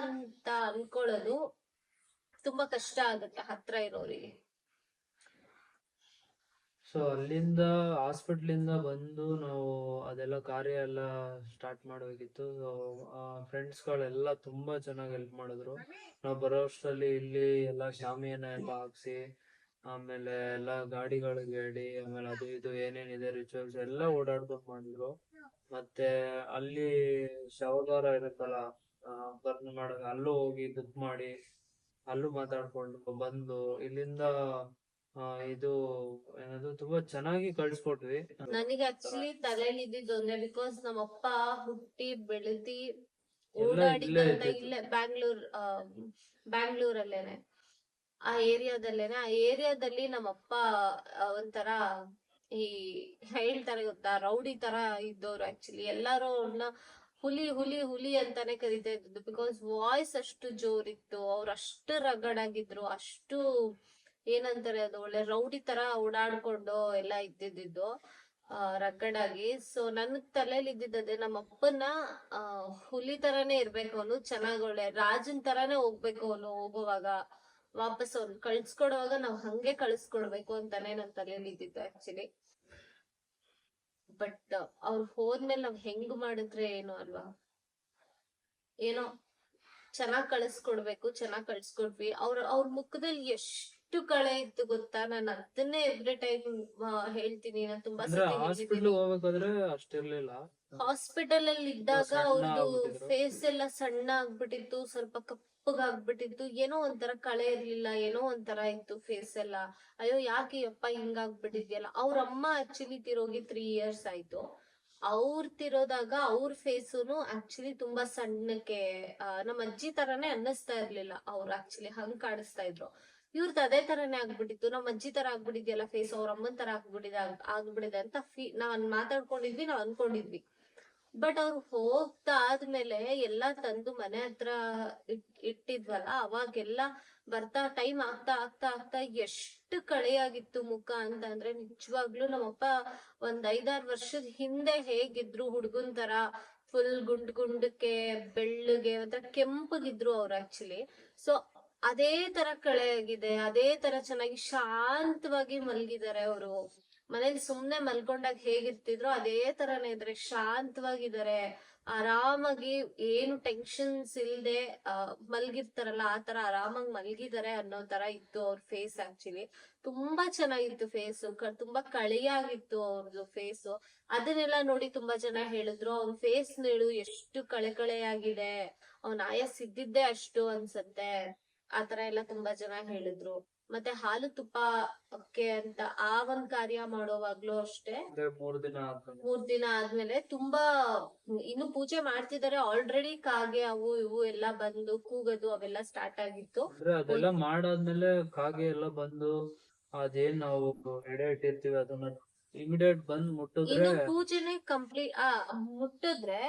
ಅಂತ ಅನ್ಕೊಳ್ಳೋದು ತುಂಬಾ ಕಷ್ಟ ಆಗುತ್ತೆ ಹತ್ರ ಇರೋರಿಗೆ. ಸೊ ಅಲ್ಲಿಂದ ಹಾಸ್ಪಿಟ್ಲಿಂದ ಬಂದು ನಾವು ಅದೆಲ್ಲ ಕಾರ್ಯ ಎಲ್ಲ ಸ್ಟಾರ್ಟ್ ಮಾಡ್ಬೇಕಿತ್ತು. ಫ್ರೆಂಡ್ಸ್ ಗಳೆಲ್ಲ ತುಂಬಾ ಚೆನ್ನಾಗಿ ಹೆಲ್ಪ್ ಮಾಡಿದ್ರು. ನಾವು ಬರೋ ಅಷ್ಟರಲ್ಲಿ ಇಲ್ಲಿ ಎಲ್ಲ ಶಾಮಿಯಾನ ಎಲ್ಲ ಹಾಕ್ಸಿ, ಆಮೇಲೆ ಎಲ್ಲ ಗಾಡಿಗಳಿಗೆ ಹೇಳಿ, ಆಮೇಲೆ ಅದು ಇದು ಏನೇನಿದೆ ರಿಚುವಲ್ಸ್ ಎಲ್ಲ ಓಡಾಡ್ಕೊಂಡು ಮಾಡಿದ್ರು. ಮತ್ತೆ ಅಲ್ಲಿ ಶವಗಾರ ಇರುತ್ತಲ್ಲ, ಬರ್ನ್ ಮಾಡಾಗ ಅಲ್ಲೂ ಹೋಗಿ ಬುಕ್ ಮಾಡಿ ಅಲ್ಲೂ ಮಾತಾಡ್ಕೊಂಡು ಬಂದು ಇಲ್ಲಿಂದ ಇದು ಏನದು ತುಂಬಾ ಚೆನ್ನಾಗಿ ಕಳ್ಸ್ಕೊಟ್ವಿ. ನನಗೆ ಆಕ್ಚುಲಿ ತಲೆಯಲ್ಲಿ ಇದ್ದಿದ್ದು ಒಂದೇ, ಬಿಕಾಸ್ ನಮ್ಮಪ್ಪ ಹುಟ್ಟಿ ಬೆಳೆದಿ ಎಲ್ಲ ಇಲ್ಲೇ ಓಡಾಡಿದಂತ ಇದ್ದಿದ್ದು. ಇಲ್ಲೇ ಬ್ಯಾಂಗ್ಳೂರಲ್ಲೇನೆ, ಆ ಏರಿಯಾದಲ್ಲಿ ನಮ್ಮಪ್ಪ ಒಂಥರ ಈ ಹೇಳ್ತಾರೆ ಗೊತ್ತಾ, ರೌಡಿ ತರ ಇದ್ದವ್ರು. ಆಕ್ಚುಲಿ ಎಲ್ಲಾರು ಅವ್ರನ್ನ ಹುಲಿ ಹುಲಿ ಹುಲಿ ಅಂತಾನೆ ಕರಿತಾ ಇದ್ದು, ಬಿಕಾಸ್ ವಾಯ್ಸ್ ಅಷ್ಟು ಜೋರಿತ್ತು. ಅವ್ರು ಅಷ್ಟು ರಗಡಾಗಿದ್ರು, ಅಷ್ಟು ಏನಂತಾರೆ ಅದು, ಒಳ್ಳೆ ರೌಡಿ ತರ ಓಡಾಡ್ಕೊಂಡು ಎಲ್ಲ ಇದ್ದಿದ್ದು ರಗಡಾಗಿ. ಸೊ ನನ್ ತಲೆಯಲ್ಲಿ ಇದ್ದಿದ್ದೆ, ನಮ್ಮ ಅಪ್ಪನ ಹುಲಿ ತರಾನೇ ಇರ್ಬೇಕು ಅವನು, ಚೆನ್ನಾಗ್ ಒಳ್ಳೆ ರಾಜನ್ ತರಾನೇ ಹೋಗ್ಬೇಕು ಅವನು. ಹೋಗುವಾಗ ವಾಪಸ್ ಅವ್ನು ಕಳ್ಸ್ಕೊಡುವಾಗ ನಾವ್ ಹಂಗೆ ಕಳ್ಸ್ಕೊಡ್ಬೇಕು ಅಂತಾನೆ ನನ್ ತಲೆಯಲ್ಲಿ ಇದ್ದಿದ್ದು ಆಕ್ಚುಲಿ. ಬಟ್ ಅವ್ರು ಹೋದ್ಮೇಲೆ ನಾವ್ ಹೆಂಗ್ ಮಾಡಿದ್ರೆ ಏನು ಅಲ್ವಾ, ಏನೋ ಚೆನ್ನಾಗ್ ಚೆನ್ನಾಗ್ ಕಳ್ಸ್ಕೊಡ್ವಿ. ಅವ್ರ ಮುಖದಲ್ಲಿ ಎಷ್ಟು ಕಳೆ ಇತ್ತು ಗೊತ್ತಾ, ನಾನು ಅದನ್ನೇ ಎವ್ರಿ ಟೈಮ್ ಹೇಳ್ತೀನಿ. ನಾನು ತುಂಬಾ ಅಂದ್ರೆ ಸತಿ ಹಾಸ್ಪಿಟ್ಲ್ ಹೋಗ್ಬೇಕಾದ್ರೆ ಅಷ್ಟಿರ್ಲಿಲ್ಲ. ಹಾಸ್ಪಿಟಲ್ ಅಲ್ಲಿ ಇದ್ದಾಗ ಸಣ್ಣ ಅವ್ರದ್ದು ಆಗ್ಬಿಟ್ಟಿದ್ರು. ಫೇಸ್ ಎಲ್ಲ ಸಣ್ಣ ಆಗ್ಬಿಟ್ಟಿತ್ತು, ಸ್ವಲ್ಪ ಕಪ್ಪಗಾಗ್ಬಿಟ್ಟಿತ್ತು, ಏನೋ ಒಂಥರ ಕಳೆ ಇರ್ಲಿಲ್ಲ, ಏನೋ ಒಂಥರ ಇತ್ತು ಫೇಸ್ ಎಲ್ಲ. ಅಯ್ಯೋ ಯಾಕೆ ಅಪ್ಪ ಹಿಂಗಾಗ್ಬಿಟ್ಟಿದ್ಯಲ್ಲ. ಅವ್ರ ಅಮ್ಮ ಆಕ್ಚುಲಿ ತಿರೋಗಿ 3 years ಆಯ್ತು. ಅವ್ರ ತಿರೋದಾಗ ಅವ್ರ ಫೇಸುನು ಆಕ್ಚುಲಿ ತುಂಬಾ ಸಣ್ಣಕ್ಕೆ ನಮ್ಮ ಅಜ್ಜಿ ತರಾನೇ ಅನ್ನಿಸ್ತಾ ಇರ್ಲಿಲ್ಲ. ಅವ್ರು ಆಕ್ಚುಲಿ ಹಂಗ್ ಕಾಣಿಸ್ತಾ ಇದ್ರು. ಇವ್ರದ್ದು ಅದೇ ತರಾನೇ ಆಗ್ಬಿಟ್ಟಿತ್ತು, ನಮ್ಮ ಅಜ್ಜಿ ತರ ಆಗ್ಬಿಟ್ಟಿದ್ಯಲ್ಲ ಫೇಸ್, ಅವ್ರ ಅಮ್ಮನ್ ತರ ಆಗ್ಬಿಟ್ಟಿದೆ ಅಂತ ನಾವ್ ಮಾತಾಡ್ಕೊಂಡಿದ್ವಿ, ನಾವ್ ಅನ್ಕೊಂಡಿದ್ವಿ. ಬಟ್ ಅವ್ರು ಹೋಗ್ತಾದ್ಮೇಲೆ ಎಲ್ಲಾ ತಂದು ಮನೆ ಹತ್ರ ಇಟ್ಟಿದ್ವಲ್ಲ, ಅವಾಗೆಲ್ಲ ಬರ್ತಾ ಟೈಮ್ ಆಗ್ತಾ ಆಗ್ತಾ ಆಗ್ತಾ ಎಷ್ಟು ಕಳೆಯಾಗಿತ್ತು ಮುಖ ಅಂತ ಅಂದ್ರೆ, ನಿಜವಾಗ್ಲೂ ನಮ್ಮಪ್ಪ ಒಂದ್ 5-6 ವರ್ಷದ ಹಿಂದೆ ಹೇಗಿದ್ರು ಹುಡ್ಗನ್ ತರ ಫುಲ್ ಗುಂಡಕ್ಕೆ ಬೆಳ್ಳಗೆ ಒಂಥರ ಕೆಂಪಗಿದ್ರು ಅವ್ರು ಆಕ್ಚುಲಿ. ಸೊ ಅದೇ ತರ ಕಳೆಯಾಗಿದೆ, ಅದೇ ತರ ಚೆನ್ನಾಗಿ ಶಾಂತವಾಗಿ ಮಲ್ಗಿದ್ದಾರೆ ಅವರು. ಮನೇಲಿ ಸುಮ್ನೆ ಮಲ್ಕೊಂಡಾಗ ಹೇಗಿರ್ತಿದ್ರು ಅದೇ ತರಾನೇ ಇದ್ರೆ, ಶಾಂತವಾಗಿದ್ದಾರೆ, ಆರಾಮಾಗಿ ಏನು ಟೆನ್ಷನ್ಸ್ ಇಲ್ದೆ ಮಲ್ಗಿರ್ತಾರಲ್ಲ ಆ ತರ ಆರಾಮಾಗಿ ಮಲ್ಗಿದ್ದಾರೆ ಅನ್ನೋ ತರ ಇತ್ತು ಅವ್ರ ಫೇಸ್ ಆಕ್ಚುಲಿ. ತುಂಬಾ ಚೆನ್ನಾಗಿತ್ತು ಫೇಸು, ತುಂಬಾ ಕಳೆಯಾಗಿತ್ತು ಅವ್ರದ್ದು ಫೇಸು. ಅದನ್ನೆಲ್ಲ ನೋಡಿ ತುಂಬಾ ಜನ ಹೇಳಿದ್ರು, ಅವ್ನ ಫೇಸ್ ನೀಳು ಎಷ್ಟು ಕಳೆಯಾಗಿದೆ, ಅವ್ನ ಆಯಸ್ ಇದ್ದಿದ್ದೆ ಅಷ್ಟು ಅನ್ಸತ್ತೆ, ಆತರ ಎಲ್ಲ ತುಂಬಾ ಜನ ಹೇಳಿದ್ರು. ಮತ್ತೆ ಹಾಲು ತುಪ್ಪಕ್ಕೆ ಅಂತ ಆ ಒಂದ್ ಕಾರ್ಯ ಮಾಡೋವಾಗ್ಲೂ ಅಷ್ಟೇ, ಅಂದ್ರೆ 3 ದಿನ ಆದ್ಮೇಲೆ 3 ದಿನ ಆದ್ಮೇಲೆ ತುಂಬಾ ಇನ್ನು ಪೂಜೆ ಮಾಡ್ತಿದ್ದಾರೆ ಆಲ್ರೆಡಿ. ಕಾಗೆ ಅವು ಇವು ಎಲ್ಲ ಬಂದು ಕೂಗೋದು ಅವೆಲ್ಲ ಸ್ಟಾರ್ಟ್ ಆಗಿತ್ತು. ಅಂದ್ರೆ ಅದೆಲ್ಲ ಮಾಡಾದ್ಮೇಲೆ ಕಾಗೆ ಎಲ್ಲ ಬಂದು ಅದೇನ್ ನಾವು ಎಡೆ ಇಟ್ಟಿರ್ತೀವಿ ಅದನ್ನ ಇಮಿಡಿಯೇಟ್ ಬಂದ್ ಮುಟ್ಟಿದ್ರೆ ಇನ್ನು ಪೂಜೆನೆ ಕಂಪ್ಲೀಟ್ ಮುಟ್ಟಿದ್ರೆ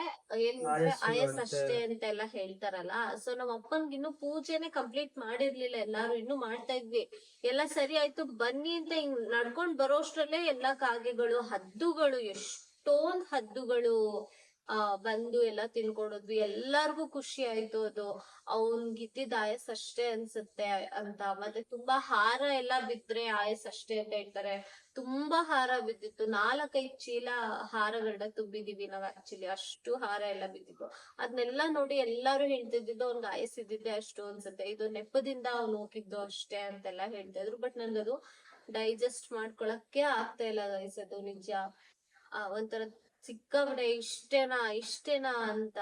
ಏನಂದ್ರೆ ಆಯಸ್ ಅಷ್ಟೇ ಅಂತೆಲ್ಲ ಹೇಳ್ತಾರಲ್ಲ. ಸೊ ನಮ್ಮ ಅಪ್ಪನ್ಗೆ ಇನ್ನು ಪೂಜೆನೆ ಕಂಪ್ಲೀಟ್ ಮಾಡಿರ್ಲಿಲ್ಲ, ಎಲ್ಲಾರು ಇನ್ನು ಮಾಡ್ತಾ ಇದ್ವಿ. ಎಲ್ಲ ಸರಿ ಆಯ್ತು ಬನ್ನಿ ಅಂತ ಹಿಂಗ್ ನಡ್ಕೊಂಡ್ ಬರೋಷ್ಟ್ರಲ್ಲೇ ಎಲ್ಲಾ ಕಾಗೆಗಳು, ಹದ್ದುಗಳು, ಎಷ್ಟೊಂದ್ ಹದ್ದುಗಳು ಬಂದು ಎಲ್ಲ ತಿನ್ಕೊಡೋದ್ವಿ. ಎಲ್ಲಾರ್ಗು ಖುಷಿ ಆಯ್ತು ಅದು, ಅವ್ನ್ಗಿದ್ದಿದ್ ಆಯಸ್ ಅಷ್ಟೇ ಅನ್ಸುತ್ತೆ ಅಂತ. ಮತ್ತೆ ತುಂಬಾ ಹಾರ ಎಲ್ಲ ಬಿದ್ರೆ ಆಯಸ್ ಅಷ್ಟೇ ಅಂತ ಹೇಳ್ತಾರೆ. ತುಂಬಾ ಹಾರ ಬಿದ್ದಿತ್ತು, 4-5 ಚೀಲ ಹಾರಗಳನ್ನ ತುಂಬಿದೀವಿ ನಾವ್ ಆಕ್ಚುಲಿ, ಅಷ್ಟು ಹಾರ ಎಲ್ಲ ಬಿದ್ದಿತ್ತು. ಅದನ್ನೆಲ್ಲ ನೋಡಿ ಎಲ್ಲಾರು ಹೇಳ್ತಿದ್ದು ಅವ್ನ್ಗೆ ಆಯಸ್ ಇದ್ದಿದ್ದೆ ಅಷ್ಟು ಅನ್ಸುತ್ತೆ, ಇದು ನೆಪದಿಂದ ಅವ್ನು ಹೋಗಿದ್ದು ಅಷ್ಟೇ ಅಂತೆಲ್ಲ ಹೇಳ್ತಾ ಇದ್ರು. ಬಟ್ ನನ್ಗದು ಡೈಜೆಸ್ಟ್ ಮಾಡ್ಕೊಳಕ್ಕೆ ಆಗ್ತಾ ಇಲ್ಲ ಗೈಸ್, ಅದು ನಿಜ. ಒಂಥರ ಸಿಕ್ಕಾಬಿಡೆ ಇಷ್ಟೇನಾ ಅಂತ.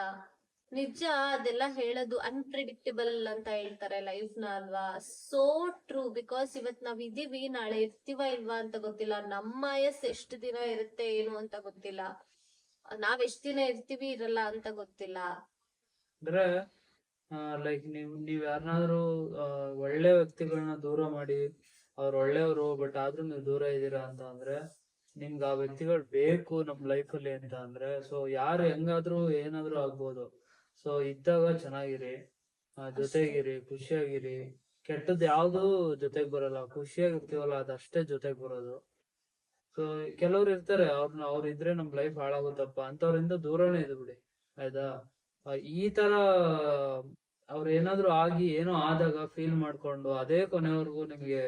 ನಿಜ. ಅದೆಲ್ಲ ಹೇಳೋದು ಅನ್ಪ್ರಿಡಿಕ್ಟಬಲ್ ಅಂತ ಹೇಳ್ತಾರೆ ಲೈಫ್ ನ ಅಲ್ವಾ. So true. ಬಿಕಾಸ್ ಇವತ್ ನಾವ್ ಇದೀವಿ, ನಾಳೆ ಇರ್ತೀವ ಇಲ್ವಾ ಅಂತ ಗೊತ್ತಿಲ್ಲ. ನಮ್ಮ ಆಯಸ್ ಎಷ್ಟು ದಿನ ಇರುತ್ತೆ ಏನು ಅಂತ ಗೊತ್ತಿಲ್ಲ. ನಾವ್ ಎಷ್ಟ್ ದಿನ ಇರ್ತೀವಿ ಇರಲ್ಲ ಅಂತ ಗೊತ್ತಿಲ್ಲ. ಅಂದ್ರೆ ಲೈಕ್ ನೀವ್ ಯಾರನ್ನಾದ್ರೂ ಒಳ್ಳೆ ವ್ಯಕ್ತಿಗಳನ್ನ ದೂರ ಮಾಡಿ, ಅವ್ರು ಒಳ್ಳೆಯವರು ಬಟ್ ಆದ್ರೂ ನೀವು ದೂರ ಇದ್ದೀರಾ ಅಂತ ಅಂದ್ರೆ ನಿಮ್ಗೆ ಆ ವ್ಯಕ್ತಿಗಳು ಬೇಕು ನಮ್ ಲೈಫ್ ಅಲ್ಲಿ ಅಂತ ಅಂದ್ರೆ, ಸೊ ಯಾರು ಹೆಂಗಾದ್ರೂ ಏನಾದ್ರೂ ಆಗ್ಬೋದು. ಸೊ ಇದ್ದಾಗ ಚೆನ್ನಾಗಿರಿ, ಜೊತೆಗಿರಿ, ಖುಷಿಯಾಗಿರಿ. ಕೆಟ್ಟದ್ ಯಾವ್ದು ಜೊತೆಗ್ ಬರಲ್ಲ, ಖುಷಿಯಾಗಿರ್ತೀವಲ್ಲ ಅದಷ್ಟೇ ಜೊತೆಗ್ ಬರೋದು. ಸೊ ಕೆಲವ್ರು ಇರ್ತಾರೆ, ಅವ್ರ ಇದ್ರೆ ನಮ್ ಲೈಫ್ ಹಾಳಾಗುತ್ತಪ್ಪ ಅಂತವ್ರಿಂದ ದೂರನೇ ಇದ್ ಬಿಡಿ, ಆಯ್ತಾ. ಈ ತರ ಅವ್ರ ಏನಾದ್ರು ಆಗಿ ಏನೋ ಆದಾಗ ಫೀಲ್ ಮಾಡ್ಕೊಂಡು ಅದೇ ಕೊನೆವರೆಗೂ ನಿಮ್ಗೆ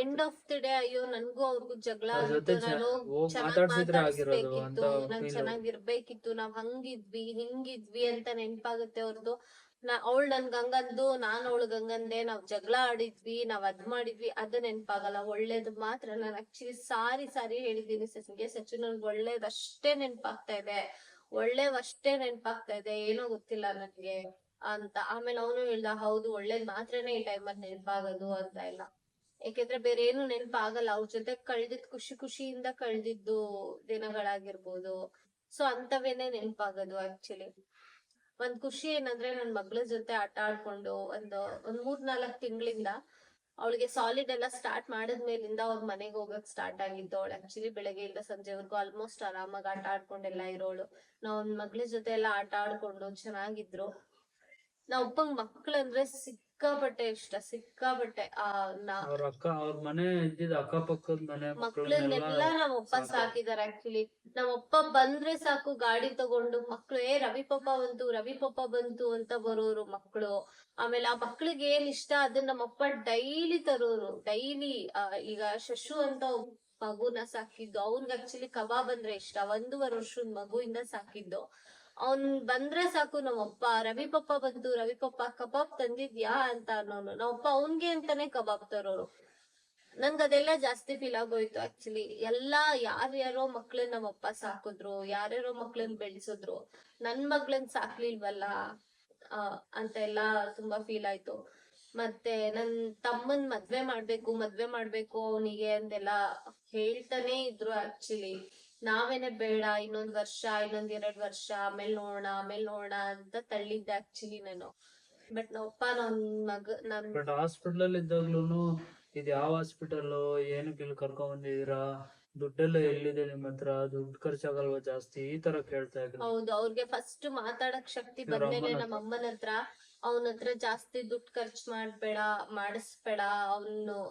ಎಂಡ್ ಆಫ್ ದಿ ಡೇ ಅಯ್ಯೋ ನನ್ಗೂ ಅವ್ರಿಗೂ ಜಗಳ ಅವ್ರ ಆಗಿತ್ತು, ಜೊತೆ ನಾನು ಹೋಗ್ ಚೆನ್ನಾಗ್ ಮಾತಾಡ್ಸಿದ್ರೆ ಆಗಿರೋದು ಅಂತ ಮಾತಾಡ್ಸ್ಬೇಕಿತ್ತು, ನಾನ್ ಫೀಲ್. ಚೆನ್ನಾಗಿರ್ಬೇಕಿತ್ತು, ನಾವ್ ಹಂಗಿದ್ವಿ ಹಿಂಗಿದ್ವಿ ಅಂತ ನೆನ್ಪಾಗುತ್ತೆ ಅವ್ರದ್ದು. ಅವಳು ನನ್ಗ ಹಂಗಂದು, ನಾನ್ ಅವಳಗ್ ಹಂಗಂದೆ, ನಾವ್ ಜಗಳ ಆಡಿದ್ವಿ, ನಾವ್ ಅದ್ ಮಾಡಿದ್ವಿ, ಅದು ನೆನ್ಪಾಗಲ್ಲ. ಒಳ್ಳೇದು ಮಾತ್ರ ನಾನು ಆಕ್ಚುಲಿ ಸಾರಿ ಹೇಳಿದೀನಿ ಸಚಿನ್ಗೆ. ಸಚಿನ್ ನನ್ಗೆ ಒಳ್ಳೇದಷ್ಟೇ ನೆನ್ಪಾಗ್ತಾ ಇದೆ, ಒಳ್ಳೇವಷ್ಟೇ ನೆನ್ಪಾಗ್ತಾ ಇದೆ, ಏನೋ ಗೊತ್ತಿಲ್ಲ ನನ್ಗೆ ಅಂತ. ಆಮೇಲೆ ಅವನು ಹೇಳ್ದ, ಹೌದು ಒಳ್ಳೇದ್ ಮಾತ್ರನೇ ಈ ಟೈಮಲ್ಲಿ ನೆನ್ಪಾಗೋದು ಅಂತ ಎಲ್ಲ. ಯಾಕೆಂದ್ರೆ ಬೇರೆ ಏನು ನೆನ್ಪಾಗಲ್ಲ. ಅವ್ರ ಜೊತೆ ಕಳ್ದಿದ್ ಖುಷಿಯಿಂದ ಕಳ್ದಿದ್ದು ದಿನಗಳಾಗಿರ್ಬೋದು. So ಅಂತವೇನೆ ನೆನ್ಪಾಗೋದು actually. ಒಂದ್ ಖುಷಿ ಏನಂದ್ರೆ ನನ್ ಮಗ್ಳ ಜೊತೆ ಆಟ ಆಡ್ಕೊಂಡು ಒಂದ್ 3-4 ತಿಂಗಳಿಂದ ಅವಳಿಗೆ ಸಾಲಿಡ್ ಎಲ್ಲ ಸ್ಟಾರ್ಟ್ ಮಾಡಿದ್ಮೇಲಿಂದ ಅವ್ರ ಮನೆಗೆ ಹೋಗಕ್ ಸ್ಟಾರ್ಟ್ ಆಗಿದ್ದು. ಅವಳು ಆಕ್ಚುಲಿ ಬೆಳಗ್ಗೆಯಿಂದ ಸಂಜೆವರೆಗೂ ಆಲ್ಮೋಸ್ಟ್ ಆರಾಮಾಗಿ ಆಟ ಆಡ್ಕೊಂಡೆಲ್ಲ ಇರೋಳು. ನಾವ್ ಒಂದ್ ಮಗ್ಳ ಜೊತೆ ಎಲ್ಲ ಆಟ ಆಡ್ಕೊಂಡು ಚೆನ್ನಾಗಿದ್ರು. ನಾವ್ ಅಪ್ಪಂಗ್ ಮಕ್ಳಂದ್ರೆ ಸಿಕ್ಕಾಪಟ್ಟೆ ಇಷ್ಟ, ಸಿಕ್ಕಾಪಟ್ಟೆ. ಅವ್ರ ಮನೆ ಇದ್ದಿದ್ ಅಕ್ಕಪಕ್ಕದ ಮನೆ ಮಕ್ಳನ್ನೆಲ್ಲ ನಾವ್ ಅಪ್ಪ ಸಾಕಿದಾರೆ ಆಕ್ಚುಲಿ. ನಾವ್ ಅಪ್ಪ ಬಂದ್ರೆ ಸಾಕು ಗಾಡಿ ತಗೊಂಡು ಮಕ್ಳು ರವಿ ಪಾಪ ಬಂತು ಅಂತ ಬರೋರು ಮಕ್ಳು. ಆಮೇಲೆ ಆ ಮಕ್ಳಿಗೆ ಏನ್ ಇಷ್ಟ ಅದನ್ನ ನಮ್ಮಪ್ಪ ಡೈಲಿ ತರೋರು, ಡೈಲಿ. ಈಗ ಶಶು ಅಂತ ಮಗುನ ಸಾಕಿದ್ದು, ಅವ್ನ್ಗ್ ಆಕ್ಚುಲಿ ಕಬಾಬ್ ಅಂದ್ರೆ ಇಷ್ಟ. 1.5 ವರ್ಷದ ಮಗುವಿಂದ ಸಾಕಿದ್ದು. ಅವ್ನ್ ಬಂದ್ರೆ ಸಾಕು ನಮ್ಮಪ್ಪ ರವಿ ಪಪ್ಪ ಕಬಾಬ್ ತಂದಿದ್ಯಾ ಅಂತ ಅನ್ನೋನು. ನಮ್ಮಪ್ಪ ಅವ್ನ್ಗೆ ಅಂತಾನೆ ಕಬಾಬ್ ತರೋರು. ನನ್ಗ ಅದೆಲ್ಲ ಜಾಸ್ತಿ ಫೀಲ್ ಆಗೋಯ್ತು ಆಕ್ಚುಲಿ. ಯಾರ್ಯಾರೋ ಮಕ್ಳನ್ನ ನಮ್ಮಪ್ಪ ಸಾಕಿದ್ರು, ಯಾರ್ಯಾರೋ ಮಕ್ಳನ್ನ ಬೆಳೆಸಿದ್ರು, ನನ್ ಮಗ್ಳನ್ ಸಾಕ್ಲಿಲ್ವಲ್ಲ ಅಂತ ಎಲ್ಲ ತುಂಬಾ ಫೀಲ್ ಆಯ್ತು. ಮತ್ತೆ ನನ್ ತಮ್ಮನ್ ಮದ್ವೆ ಮಾಡ್ಬೇಕು ಅವನಿಗೆ ಅಂತೆಲ್ಲ ಹೇಳ್ತಾನೆ ಇದ್ರು ಆಕ್ಚುಲಿ. ನಾವೇನೆ ಬೇಡ, ಇನ್ನೊಂದ್ ವರ್ಷ, ಇನ್ನೊಂದ್ 2 ವರ್ಷ, ಆಮೇಲೆ ನೋಡೋಣ ಅಂತ ತಳ್ಳಿದ್ದೆ ಆಕ್ಚುಲಿ ನಾನು. ಬಟ್ ನಮ್ಮಪ್ಪ ಬಟ್ ಹಾಸ್ಪಿಟಲ್ ಅಲ್ಲಿ ಇದ್ದಾಗ್ಲೂನು ಇದು ಯಾವ ಹಾಸ್ಪಿಟಲ್, ಏನಕ್ಕೆ ಇಲ್ಲಿ ಕರ್ಕೊಂಡ್ ಬಂದಿದೀರಾ, ದುಡ್ಡೆಲ್ಲ ಎಲ್ಲಿದೆ ನಿಮ್ ಹತ್ರ, ದುಡ್ಡು ಖರ್ಚಾಗಲ್ವಾ ಜಾಸ್ತಿ, ಈ ತರ ಕೇಳ್ತಾ ಇದ್ರು. ಹೌದು, ಅವ್ರಿಗೆ ಫಸ್ಟ್ ಮಾತಾಡಕ್ ಶಕ್ತಿ ಬಂದ್ಮೇಲೆ ನಮ್ಮ ಅಮ್ಮನ ಹತ್ರ, ಅವನ ಹತ್ರ ಜಾಸ್ತಿ ದುಡ್ಡು ಖರ್ಚು ಮಾಡಿಸ್ಬೇಡ,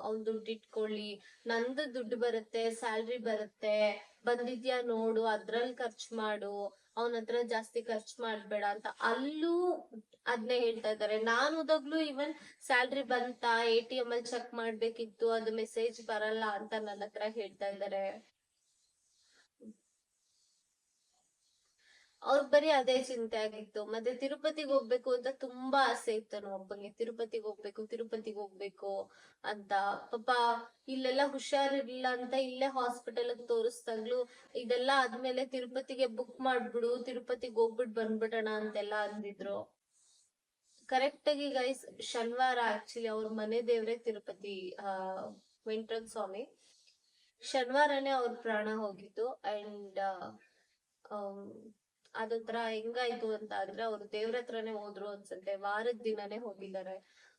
ಅವ್ನ್ ದುಡ್ಡು ಇಟ್ಕೊಳ್ಳಿ, ನಂದು ದುಡ್ಡು ಬರುತ್ತೆ, ಸ್ಯಾಲ್ರಿ ಬರುತ್ತೆ, ಬಂದಿದ್ಯಾ ನೋಡು, ಅದ್ರಲ್ಲಿ ಖರ್ಚು ಮಾಡು, ಅವನ ಹತ್ರ ಜಾಸ್ತಿ ಖರ್ಚು ಮಾಡ್ಬೇಡ ಅಂತ ಅಲ್ಲೂ ಅದ್ನೇ ಹೇಳ್ತಾ ಇದಾರೆ. ನಾನು ಹೋದಾಗ್ಲೂ ಇವನ್ ಸ್ಯಾಲ್ರಿ ಬಂತ, ATM ಅಲ್ಲಿ ಚೆಕ್ ಮಾಡ್ಬೇಕಿತ್ತು, ಅದು ಮೆಸೇಜ್ ಬರಲ್ಲ ಅಂತ ನನ್ನ ಹತ್ರ ಹೇಳ್ತಾ ಇದಾರೆ. ಅವ್ರ ಬರೀ ಅದೇ ಚಿಂತೆ ಆಗಿತ್ತು. ಮತ್ತೆ ತಿರುಪತಿಗೆ ಹೋಗ್ಬೇಕು ಅಂತ ತುಂಬಾ ಆಸೆ ಇತ್ತು ನಮ್ಮ ಅಪ್ಪಂಗೆ. ತಿರುಪತಿಗೆ ಹೋಗ್ಬೇಕು ಅಂತ. ಪಾಪ ಇಲ್ಲೆಲ್ಲ ಹುಷಾರಿರ್ಲಿಲ್ಲ ಅಂತ ಇಲ್ಲೇ ಹಾಸ್ಪಿಟಲ್ ತೋರಿಸ್ದಾಗ್ಲು ಇದೆಲ್ಲ ಆದ್ಮೇಲೆ ತಿರುಪತಿಗೆ ಬುಕ್ ಮಾಡ್ಬಿಡು, ತಿರುಪತಿಗೆ ಹೋಗ್ಬಿಟ್ಟು ಬಂದ್ಬಿಡೋಣ ಅಂತೆಲ್ಲ ಅಂದಿದ್ರು. ಕರೆಕ್ಟ್ ಆಗಿ ಗೈಸ್ ಶನಿವಾರ ಆಕ್ಚುಲಿ ಅವ್ರ ಮನೆ ದೇವ್ರೆ ತಿರುಪತಿ ವೆಂಕಟರಮಣ ಸ್ವಾಮಿ. ಶನಿವಾರನೇ ಅವ್ರ ಪ್ರಾಣ ಹೋಗಿತ್ತು. ಅಂಡ್ ಅದೊಂಥರ ಹೆಂಗಾಯ್ತು ಅಂತ ಅಂದ್ರೆ, ಅವ್ರು ದೇವ್ರ ಹತ್ರನೇ ಹೋದ್ರು ಅನ್ಸುತ್ತೆ, ವಾರದ ದಿನನೇ ಹೋಗಿದ್ದಾರೆ.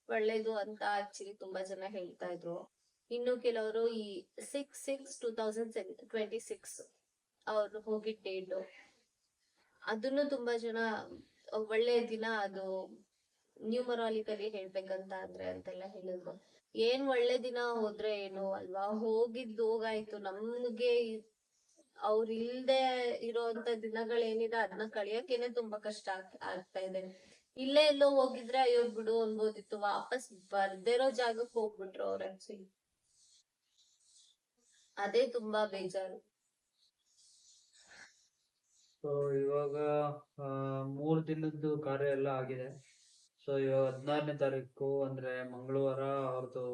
ಒಳ್ಳೇದು ಅಂತ ಆಕ್ಚುಲಿ ತುಂಬಾ ಜನ ಹೇಳ್ತಾ ಇದ್ರು. ಇನ್ನು ಕೆಲವರು ಈ 6/6/2026 ಅವ್ರು ಹೋಗಿದ್ ಡೇಟು, ಅದನ್ನು ತುಂಬಾ ಜನ ಒಳ್ಳೆ ದಿನ ಅದು ನ್ಯೂಮರಾಲಿಕಲಿ ಹೇಳ್ಬೇಕಂತ ಅಂದ್ರೆ ಅಂತೆಲ್ಲ ಹೇಳಿದ್ರು. ಏನ್ ಒಳ್ಳೆ ದಿನ ಹೋದ್ರೆ ಏನು ಅಲ್ವಾ, ಹೋಗಾಯ್ತು. ನಮ್ಗೆ ಅವ್ರ ಇಲ್ದೆ ಇರೋಂತ ದಿನಗಳೇನಿದೆ ಅದನ್ನ ಕಳಿಯಕ್ಕೇನೆ ತುಂಬಾ ಕಷ್ಟ ಆಗ್ತಾ ಇದೆ. ಇಲ್ಲೇ ಎಲ್ಲೋ ಹೋಗಿದ್ರೆ ಅಯ್ಯೋ ಬಿಡು ಅನ್ಬೋದಿತ್ತು, ವಾಪಸ್ ಬರ್ದಿರೋ ಜಾಗಕ್ಕೆ ಹೋಗ್ಬಿಟ್ರು ಅವ್ರ ಆಕ್ಚುಲಿ. ಅದೇ ತುಂಬಾ ಬೇಜಾರು. ಸೊ ಇವಾಗ 3 ದಿನದ್ದು ಕಾರ್ಯ ಎಲ್ಲ ಆಗಿದೆ. ಸೊ ಇವಾಗ 16ನೇ ತಾರೀಕು ಅಂದ್ರೆ ಮಂಗಳವಾರ ಅವ್ರದ್ದು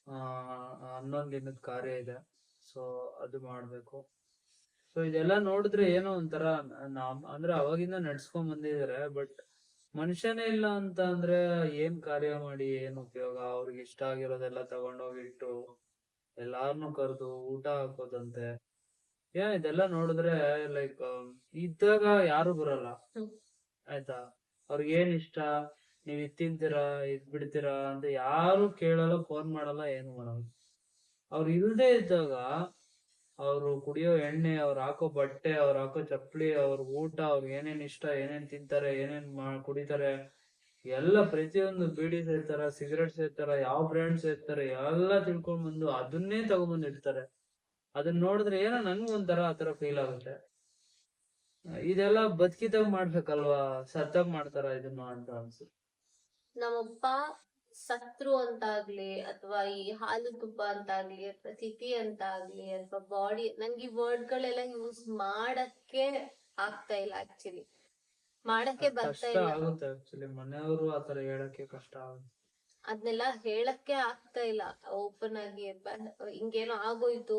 11 ದಿನದ ಕಾರ್ಯ ಇದೆ. ಸೊ ಅದು ಮಾಡ್ಬೇಕು. ಸೊ ಇದೆಲ್ಲ ನೋಡಿದ್ರೆ ಏನೋ ಒಂಥರ ಅಂದ್ರೆ ಅವಾಗಿಂದ ನಡ್ಸ್ಕೊಂಡ್ ಬಂದಿದಾರೆ. ಬಟ್ ಮನುಷ್ಯನೇ ಇಲ್ಲ ಅಂತ ಅಂದ್ರೆ ಏನ್ ಕಾರ್ಯ ಮಾಡಿ ಏನ್ ಉಪಯೋಗ? ಅವ್ರಿಗೆ ಇಷ್ಟ ಆಗಿರೋದೆಲ್ಲ ತಗೊಂಡೋಗಿಟ್ಟು ಎಲ್ಲಾರ್ನು ಕರೆದು ಊಟ ಹಾಕೋದಂತೆ. ಇದೆಲ್ಲ ನೋಡಿದ್ರೆ ಲೈಕ್ ಇದ್ದಾಗ ಯಾರು ಬರಲ್ಲ, ಆಯ್ತಾ? ಅವ್ರಿಗೆ ಏನ್ ಇಷ್ಟ, ನೀವ್ ಇದ್ ತಿಂತೀರಾ, ಇದ್ ಬಿಡ್ತೀರಾ ಅಂತ ಯಾರು ಕೇಳಲ್ಲ, ಫೋನ್ ಮಾಡಲ್ಲ, ಏನು ಮಾಡಲ್ಲ. ಅವ್ರು ಇಲ್ದೇ ಇದ್ದಾಗ ಅವ್ರು ಕುಡಿಯೋ ಎಣ್ಣೆ, ಅವ್ರು ಹಾಕೋ ಬಟ್ಟೆ, ಅವ್ರು ಹಾಕೋ ಚಪ್ಲಿ, ಅವ್ರ ಊಟ, ಅವ್ರಿಗೆ ಏನೇನ್ ಇಷ್ಟ, ಏನೇನ್ ತಿಂತಾರೆ, ಏನೇನ್ ಕುಡಿತಾರೆ, ಎಲ್ಲ ಪ್ರತಿಯೊಂದು ಬೀಡಿ ಸೇರ್ತಾರ, ಸಿಗರೇಟ್ ಸೇರ್ತಾರ, ಯಾವ ಬ್ರ್ಯಾಂಡ್ ಸೇರ್ತಾರೆ ಎಲ್ಲ ತಿಳ್ಕೊಂಡ್ ಬಂದು ಅದನ್ನೇ ತಗೊಂಡ್ಬಂದ್ ಇಡ್ತಾರೆ. ಅದನ್ನ ನೋಡಿದ್ರೆ ಏನೋ ನನ್ಗೂ ಒಂಥರ ಆತರ ಫೀಲ್ ಆಗುತ್ತೆ. ಇದೆಲ್ಲ ಬದುಕಿದಾಗ ಮಾಡ್ಬೇಕಲ್ವಾ, ಸತ್ತಾಗ ಮಾಡ್ತಾರ ಇದನ್ನ ಅಂತ ಅನ್ಸುತ್ತೆ. ನಮ್ಮಪ್ಪ ಸತ್ರು ಅಂತಾಗ್ಲಿ ಅಥವಾ ಈ ಹಾಲು ತುಪ್ಪ ಅಂತಾಗ್ಲಿ ಅಥವಾ ತಿಥಿ ಅಂತಾಗ್ಲಿ ಅಥವಾ ಬಾಡಿ, ನಂಗೆ ಈ ವರ್ಡ್ ಗಳೆಲ್ಲ ಯೂಸ್ ಮಾಡಕ್ಕೆ ಆಗ್ತಾ ಇಲ್ಲ. ಆಕ್ಚುಲಿ ಮಾಡಕ್ಕೆ ಬರ್ತಾ ಕಷ್ಟ ಇಲ್ಲ. ಆಗುತ್ತೆ ಆಕ್ಚುಲಿ, ಮನೆಯವರು ಆತರ ಹೇಳಕ್ಕೆ ಕಷ್ಟ ಆಗುತ್ತೆ. ಅದನ್ನೆಲ್ಲ ಹೇಳಕ್ಕೆ ಆಗ್ತಾ ಇಲ್ಲ ಓಪನ್ ಆಗಿ. ಹಿಂಗೇನೋ ಆಗೋಯ್ತು,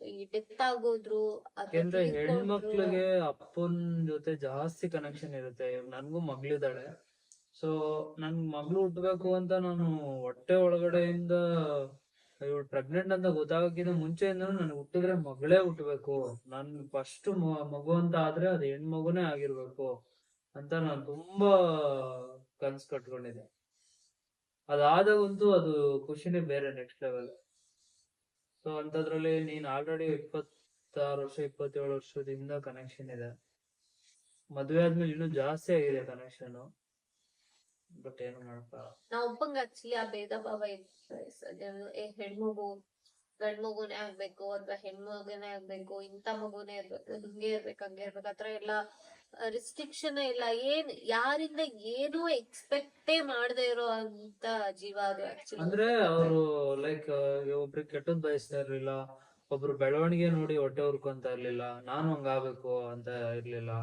ಈ ಡೆತ್ ಆಗೋದ್ರು ಅಥವಾ ಯಾಕೆಂದ್ರೆ ತೀರ್ಕೊಂಡ್ರು. ಹೆಣ್ಮಕ್ಳಿಗೆ ಅಪ್ಪನ್ ಜೊತೆ ಜಾಸ್ತಿ ಕನೆಕ್ಷನ್ ಇರುತ್ತೆ. ಇವಾಗ ನನ್ಗೂ ಮಗಳಿದ್ದಾಳೆ. ಸೊ ನನ್ ಮಗಳು ಹುಟ್ಬೇಕು ಅಂತ ನಾನು ಹೊಟ್ಟೆ ಒಳಗಡೆಯಿಂದ ಇವಳು ಪ್ರೆಗ್ನೆಂಟ್ ಅಂತ ಗೊತ್ತಾಗಕ್ಕಿಂತ ಮುಂಚೆಯಿಂದ ನನ್ಗೆ ಹುಟ್ಟಿದ್ರೆ ಮಗಳೇ ಹುಟ್ಟಬೇಕು, ನನ್ ಫಸ್ಟ್ ಮಗು ಅಂತ ಆದ್ರೆ ಅದು ಹೆಣ್ಮಗುನೇ ಆಗಿರ್ಬೇಕು ಅಂತ ನಾನು ತುಂಬಾ ಕನ್ಸ್ ಕಟ್ಕೊಂಡಿದ್ದೆ. ಅದಾದಾಗಂತೂ ಅದು ಖುಷಿನೇ ಬೇರೆ, ನೆಕ್ಸ್ಟ್ ಲೆವೆಲ್. ಸೊ ಅಂತದ್ರಲ್ಲಿ ನೀನ್ ಆಲ್ರೆಡಿ 26 ವರ್ಷ 27 ವರ್ಷದಿಂದ ಕನೆಕ್ಷನ್ ಇದೆ. ಮದ್ವೆ ಆದ್ಮೇಲೆ ಇನ್ನೂ ಜಾಸ್ತಿ ಆಗಿದೆ ಕನೆಕ್ಷನ್. ಬಟ್ ಏನು ಮಾಡಕ್ಕ ನಾವ್ ಒಬ್ಬಂಗ ಆಕ್ಚುಲಿ ಆ ಭೇದ ಭಾವ ಹೆಣ್ಮಗು ಗಂಡ್ ಮಗುನೇ ಆಗ್ಬೇಕು ಅಥವಾ ಹೆಣ್ಮಗುನೇ ಆಗ್ಬೇಕು, ಇಂಥ ಮಗುನೇ ಇರ್ಬೇಕು, ಹಿಂಗೆ ಇರ್ಬೇಕು, ಹಂಗೆ ಇರ್ಬೇಕು, ಆತರ ಎಲ್ಲ ರಿಸ್ಟ್ರಿಕ್ಷನ್ ಇಲ್ಲ. ಯಾರಿಂದ ಏನು ಎಕ್ಸ್ಪೆಕ್ಟೇ ಮಾಡದೇ ಇರೋ ಅಂತ ಜೀವ ಅದು ಆಕ್ಚುಲಿ. ಅಂದ್ರೆ ಅವರು ಲೈಕ್ ಒಬ್ರಿಗೆ ಕೆಟ್ಟದ್ ಬಯಸ್ತಾ ಇರ್ಲಿಲ್ಲ, ಒಬ್ರು ಬೆಳವಣಿಗೆ ನೋಡಿ ಹೊಟ್ಟೆ ಹುರ್ಕೊಂತ ಇರ್ಲಿಲ್ಲ, ನಾನು ಹಂಗಾಗ್ಬೇಕು ಅಂತ ಇರ್ಲಿಲ್ಲ.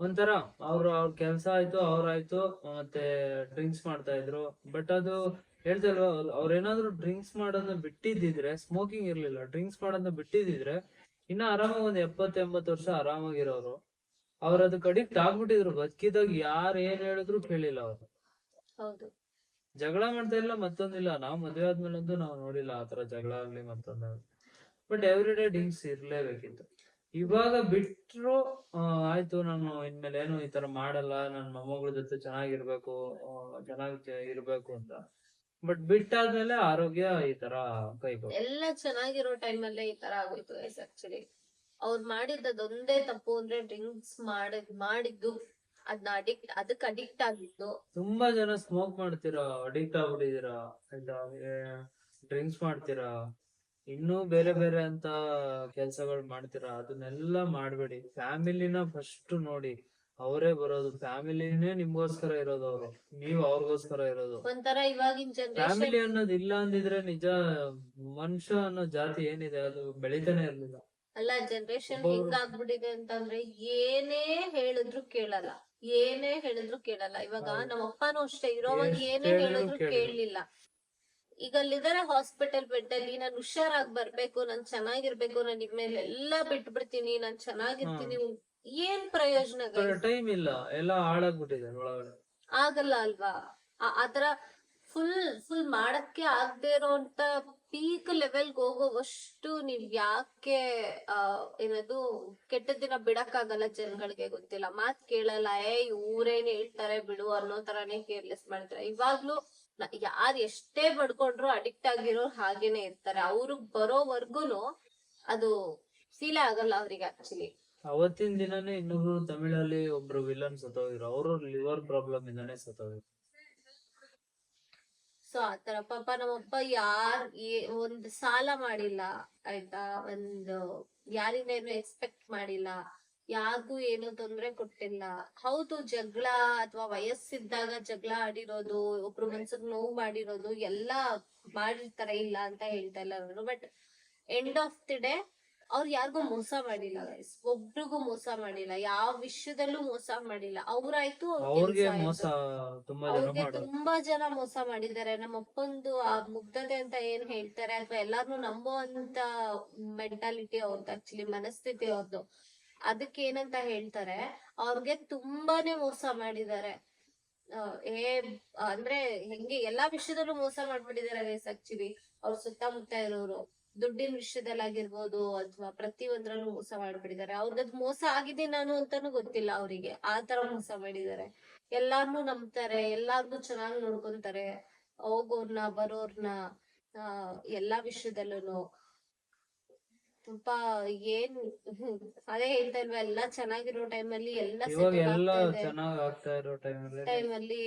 ಒಂಥರ ಅವ್ರ ಕೆಲ್ಸ ಆಯ್ತು, ಅವ್ರಾಯ್ತು, ಮತ್ತೆ ಡ್ರಿಂಕ್ಸ್ ಮಾಡ್ತಾ ಇದ್ರು. ಬಟ್ ಅದು ಹೇಳ್ತಲ್ವ, ಅವ್ರೇನಾದ್ರು ಡ್ರಿಂಕ್ಸ್ ಮಾಡೋದನ್ನ ಬಿಟ್ಟಿದ್ರೆ, ಸ್ಮೋಕಿಂಗ್ ಇರ್ಲಿಲ್ಲ, ಡ್ರಿಂಕ್ಸ್ ಮಾಡೋದನ್ನ ಬಿಟ್ಟಿದ್ರೆ ಇನ್ನ ಆರಾಮಾಗಿ ಒಂದ್ 70-80 ವರ್ಷ ಆರಾಮಾಗಿರೋರು. ಅವ್ರ ಅದಕ್ಕೆ ಅಡಿಕ್ಟ್ ಆಗ್ಬಿಟ್ಟಿದ್ರು. ಬದುಕಿದಾಗ ಯಾರು ಏನ್ ಹೇಳಿದ್ರು ಕೇಳಿಲ್ಲ ಅವ್ರು. ಹೌದು, ಜಗಳ ಮಾಡ್ತಾ ಇಲ್ಲ, ಮತ್ತೊಂದಿಲ್ಲ. ನಾವ್ ಮದ್ವೆ ಆದ್ಮೇಲಂತೂ ನಾವ್ ನೋಡಿಲ್ಲ ಆತರ ಜಗಳ ಆಗ್ಲಿ ಮತ್ತೊಂದಾಗ್ಲಿ. ಬಟ್ ಎವ್ರಿ ಡೇ ಡ್ರಿಂಕ್ಸ್ ಇರ್ಲೇಬೇಕಿತ್ತು. ಇವಾಗ ಬಿಟ್ರು ಆಯ್ತು, ನಾನು ಇನ್ಮೇಲೆ ಏನು ಈ ತರ ಮಾಡಲ್ಲ, ನನ್ ಮೊಮ್ಮಗಳ ಜೊತೆ ಚೆನ್ನಾಗಿರ್ಬೇಕು, ಚೆನ್ನಾಗಿ ಇರ್ಬೇಕು ಅಂತ. ಬಟ್ ಬಿಟ್ಟಾದ್ಮೇಲೆ ಆರೋಗ್ಯ ಈ ತರ ಕೈಗೋ. ಎಲ್ಲ ಚೆನ್ನಾಗಿರೋ ಟೈಮಲ್ಲೇ ಈ ತರ ಆಗೋಯ್ತು ಆಕ್ಚುಲಿ. ಅವ್ರು ಮಾಡಿದ್ದೊಂದೇ ತಪ್ಪು ಅಂದ್ರೆ ಡ್ರಿಂಕ್ಸ್ ಮಾಡಿದ್ದು, ಅದಕ್ಕೆ ಅಡಿಕ್ಟ್ ಆಗಿದ್ದು. ತುಂಬಾ ಜನ ಸ್ಮೋಕ್ ಮಾಡ್ತೀರಾ, ಅಡಿಕ್ಟ್ ಆಗ್ಬಿಟ್ಟಿದೀರಾ, ಆಯ್ತಾ? ಡ್ರಿಂಕ್ಸ್ ಮಾಡ್ತೀರಾ, ಇನ್ನೂ ಬೇರೆ ಬೇರೆ ಅಂತ ಕೆಲ್ಸಗಳು ಮಾಡ್ತೀರಾ. ಅದನ್ನೆಲ್ಲ ಮಾಡ್ಬೇಡಿ. ಫ್ಯಾಮಿಲಿನ ಫಸ್ಟ್ ನೋಡಿ, ಅವರೇ ಬರೋದು. ಫ್ಯಾಮಿಲಿನೇ ನಿಮ್ಗೋಸ್ಕರ ಇರೋದು, ಅವರು ನೀವ್ ಅವ್ರಿಗೋಸ್ಕರ ಇರೋದು. ಒಂಥರ ಇವಾಗಿನ ಜನರೇಷನ್ ಫ್ಯಾಮಿಲಿ ಅನ್ನೋದು ಇಲ್ಲ ಅಂದಿದ್ರೆ ನಿಜ ಮನುಷ್ಯ ಅನ್ನೋ ಜಾತಿ ಏನಿದೆ ಅದು ಬೆಳಿತಾನೆ ಇರ್ಲಿಲ್ಲ. ಅಲ್ಲ, ಜನರೇಷನ್ ಹೆಂಗಾಗ್ಬಿಟ್ಟಿದೆ ಅಂತಂದ್ರೆ ಏನೇ ಹೇಳಿದ್ರು ಕೇಳಲ್ಲ, ಏನೇ ಹೇಳಿದ್ರು ಕೇಳಲ್ಲ. ಇವಾಗ ನಮ್ಮ ಅಪ್ಪನೂ ಅಷ್ಟೇ, ಇರೋವಾಗ ಏನೇ ಹೇಳಿದ್ರು ಕೇಳಲಿಲ್ಲ. ಈಗ ಅಲ್ಲಿದ್ದಾರೆ ಹಾಸ್ಪಿಟಲ್ ಬೆಡ್ ಅಲ್ಲಿ, ನಾನು ಹುಷಾರಾಗಿ ಬರ್ಬೇಕು, ನಾನ್ ಚೆನ್ನಾಗಿರ್ಬೇಕು, ನಾನ್ ಇನ್ಮೇಲೆ ಎಲ್ಲಾ ಬಿಟ್ಬಿಡ್ತೀನಿ, ನಾನ್ ಚೆನ್ನಾಗಿರ್ತೀನಿ, ಏನ್ ಪ್ರಯೋಜನ? ಟೈಮ್ ಇಲ್ಲ, ಎಲ್ಲ ಹಾಳಾಗ್ಬಿಟ್ಟಿದೆ ಒಳಗಡೆ. ಆಗಲ್ಲ ಅಲ್ವಾ? ಆತರ ಫುಲ್ ಮಾಡಕ್ಕೆ ಆಗದೆ ಇರೋಂತ ಪೀಕ್ ಲೆವೆಲ್ಗೆ ಹೋಗೋವಷ್ಟು ನೀವ್ ಯಾಕೆ ಏನದು ಕೆಟ್ಟ ದಿನ ಬಿಡಕ್ಕಾಗಲ್ಲ ಜನಗಳಿಗೆ? ಗೊತ್ತಿಲ್ಲ, ಮಾತ್ ಕೇಳಲ್ಲ, ಇವ್ರೇನ್ ಹೇಳ್ತಾರೆ ಬಿಡು ಅನ್ನೋ ತರಾನೇ ಕೇರ್ಲೆಸ್ ಮಾಡ್ತಾರೆ. ಇವಾಗ್ಲೂ ಯಾರ್ ಎಷ್ಟೇ ಬಡ್ಕೊಂಡ್ರು ಅಡಿಕ್ಟ್ ಆಗಿರೋ ಹಾಗೇನೆ ಇರ್ತಾರೆ. ಅವ್ರಿಗೆ ಬರೋವರ್ಗುನು ಅದು ಫೀಲ್ ಆಗಲ್ಲ ಅವ್ರಿಗೆ ಆಕ್ಚುಲಿ. ಅವತ್ತಿನ ದಿನನೇ ಇನ್ನೊಬ್ರು ತಮಿಳಲ್ಲಿ ಒಬ್ರು ವಿಲನ್ ಸತ್ತೋಗಿದ್ರು, ಅವರು ಲಿವರ್ ಪ್ರಾಬ್ಲಮ್ ಇಂದಾನೆ ಸತ್ತೋಗಿದ್ರು. ಸೊ ಆತರ ಪಾಪ ನಮ್ಮಪ್ಪ ಒಂದ್ ಸಾಲ ಮಾಡಿಲ್ಲ, ಆಯ್ತಾ? ಯಾರಿಂದ ಏನು ಎಕ್ಸ್ಪೆಕ್ಟ್ ಮಾಡಿಲ್ಲ, ಯಾರಿಗೂ ಏನು ತೊಂದ್ರೆ ಕೊಟ್ಟಿಲ್ಲ. ಹೌದು, ಜಗಳ ಅಥವಾ ವಯಸ್ಸಿದ್ದಾಗ ಜಗಳ ಆಡಿರೋದು, ಒಬ್ರು ಮನ್ಸಿಗೆ ನೋವು ಮಾಡಿರೋದು ಎಲ್ಲಾ ಮಾಡಿರ್ತಾರೆ, ಇಲ್ಲ ಅಂತ ಹೇಳ್ತಾ ಇಲ್ಲ ನಾನು. But end of the day ಅವ್ರು ಯಾರಿಗೂ ಮೋಸ ಮಾಡಿಲ್ಲ ಗೈಸ್, ಒಬ್ರಿಗೂ ಮೋಸ ಮಾಡಿಲ್ಲ, ಯಾವ ವಿಷಯದಲ್ಲೂ ಮೋಸ ಮಾಡಿಲ್ಲ. ಅವ್ರಾಯ್ತು, ಅವ್ರಿಗೆ ತುಂಬಾ ಜನ ಮೋಸ ಮಾಡಿದ್ದಾರೆ. ನಮ್ಮ ಅಪ್ಪಂದು ಆ ಮುಗ್ಧತೆ ಅಂತ ಏನ್ ಹೇಳ್ತಾರೆ ಅಥವಾ ಎಲ್ಲಾರ್ನು ನಂಬೋ ಅಂತ ಮೆಂಟಾಲಿಟಿ ಅವ್ರದ್ದು, ಆಕ್ಚುಲಿ ಮನಸ್ಥಿತಿ ಅವ್ರದ್ದು. ಅದಕ್ಕೆ ಏನಂತ ಹೇಳ್ತಾರೆ, ಅವ್ರಿಗೆ ತುಂಬಾನೇ ಮೋಸ ಮಾಡಿದ್ದಾರೆ. ಆ, ಏ ಅಂದ್ರೆ ಹೆಂಗೆ ಎಲ್ಲಾ ವಿಷಯದಲ್ಲೂ ಮೋಸ ಮಾಡ್ಬಿಟ್ಟಿದ್ದಾರೆ ಗೈಸ್. ಆಕ್ಚುಲಿ ಅವ್ರ ಸುತ್ತಮುತ್ತ ಇರೋರು ದುಡ್ಡಿನ ವಿಷಯದಲ್ಲಾಗಿರ್ಬೋದು ಅಥವಾ ಪ್ರತಿಯೊಂದ್ರಲ್ಲೂ ಮೋಸ ಮಾಡ್ಬಿಟ್ಟಿದ್ದಾರೆ. ಅವ್ರದ್ ಮೋಸ ಆಗಿದೆ ನಾನು ಅಂತಾನು ಗೊತ್ತಿಲ್ಲ ಅವರಿಗೆ, ಆ ತರ ಮೋಸ ಮಾಡಿದ್ದಾರೆ. ಎಲ್ಲಾರ್ನು ನಂಬ್ತಾರೆ, ಎಲ್ಲಾರ್ನು ಚೆನ್ನಾಗಿ ನೋಡ್ಕೊಂತಾರೆ, ಹೋಗೋರ್ನ ಬರೋರ್ನ, ಆ ಎಲ್ಲಾ ವಿಷಯದಲ್ಲೂ ತುಂಬಾ ಏನ್ ಅದೇ ಹೇಳ್ತಾ ಇಲ್ವಾ, ಎಲ್ಲಾ ಚೆನ್ನಾಗಿರೋ ಟೈಮಲ್ಲಿ ಎಲ್ಲ ಇವಾಗ ಸೆಟಲ್ ಎಲ್ಲ ಆಗ್ತಾ ಇದೆ ಚೆನ್ನಾಗ್ ಆಗ್ತಾ ಇರೋ ಟೈಮಲ್ಲಿ ಟೈಮಲ್ಲಿ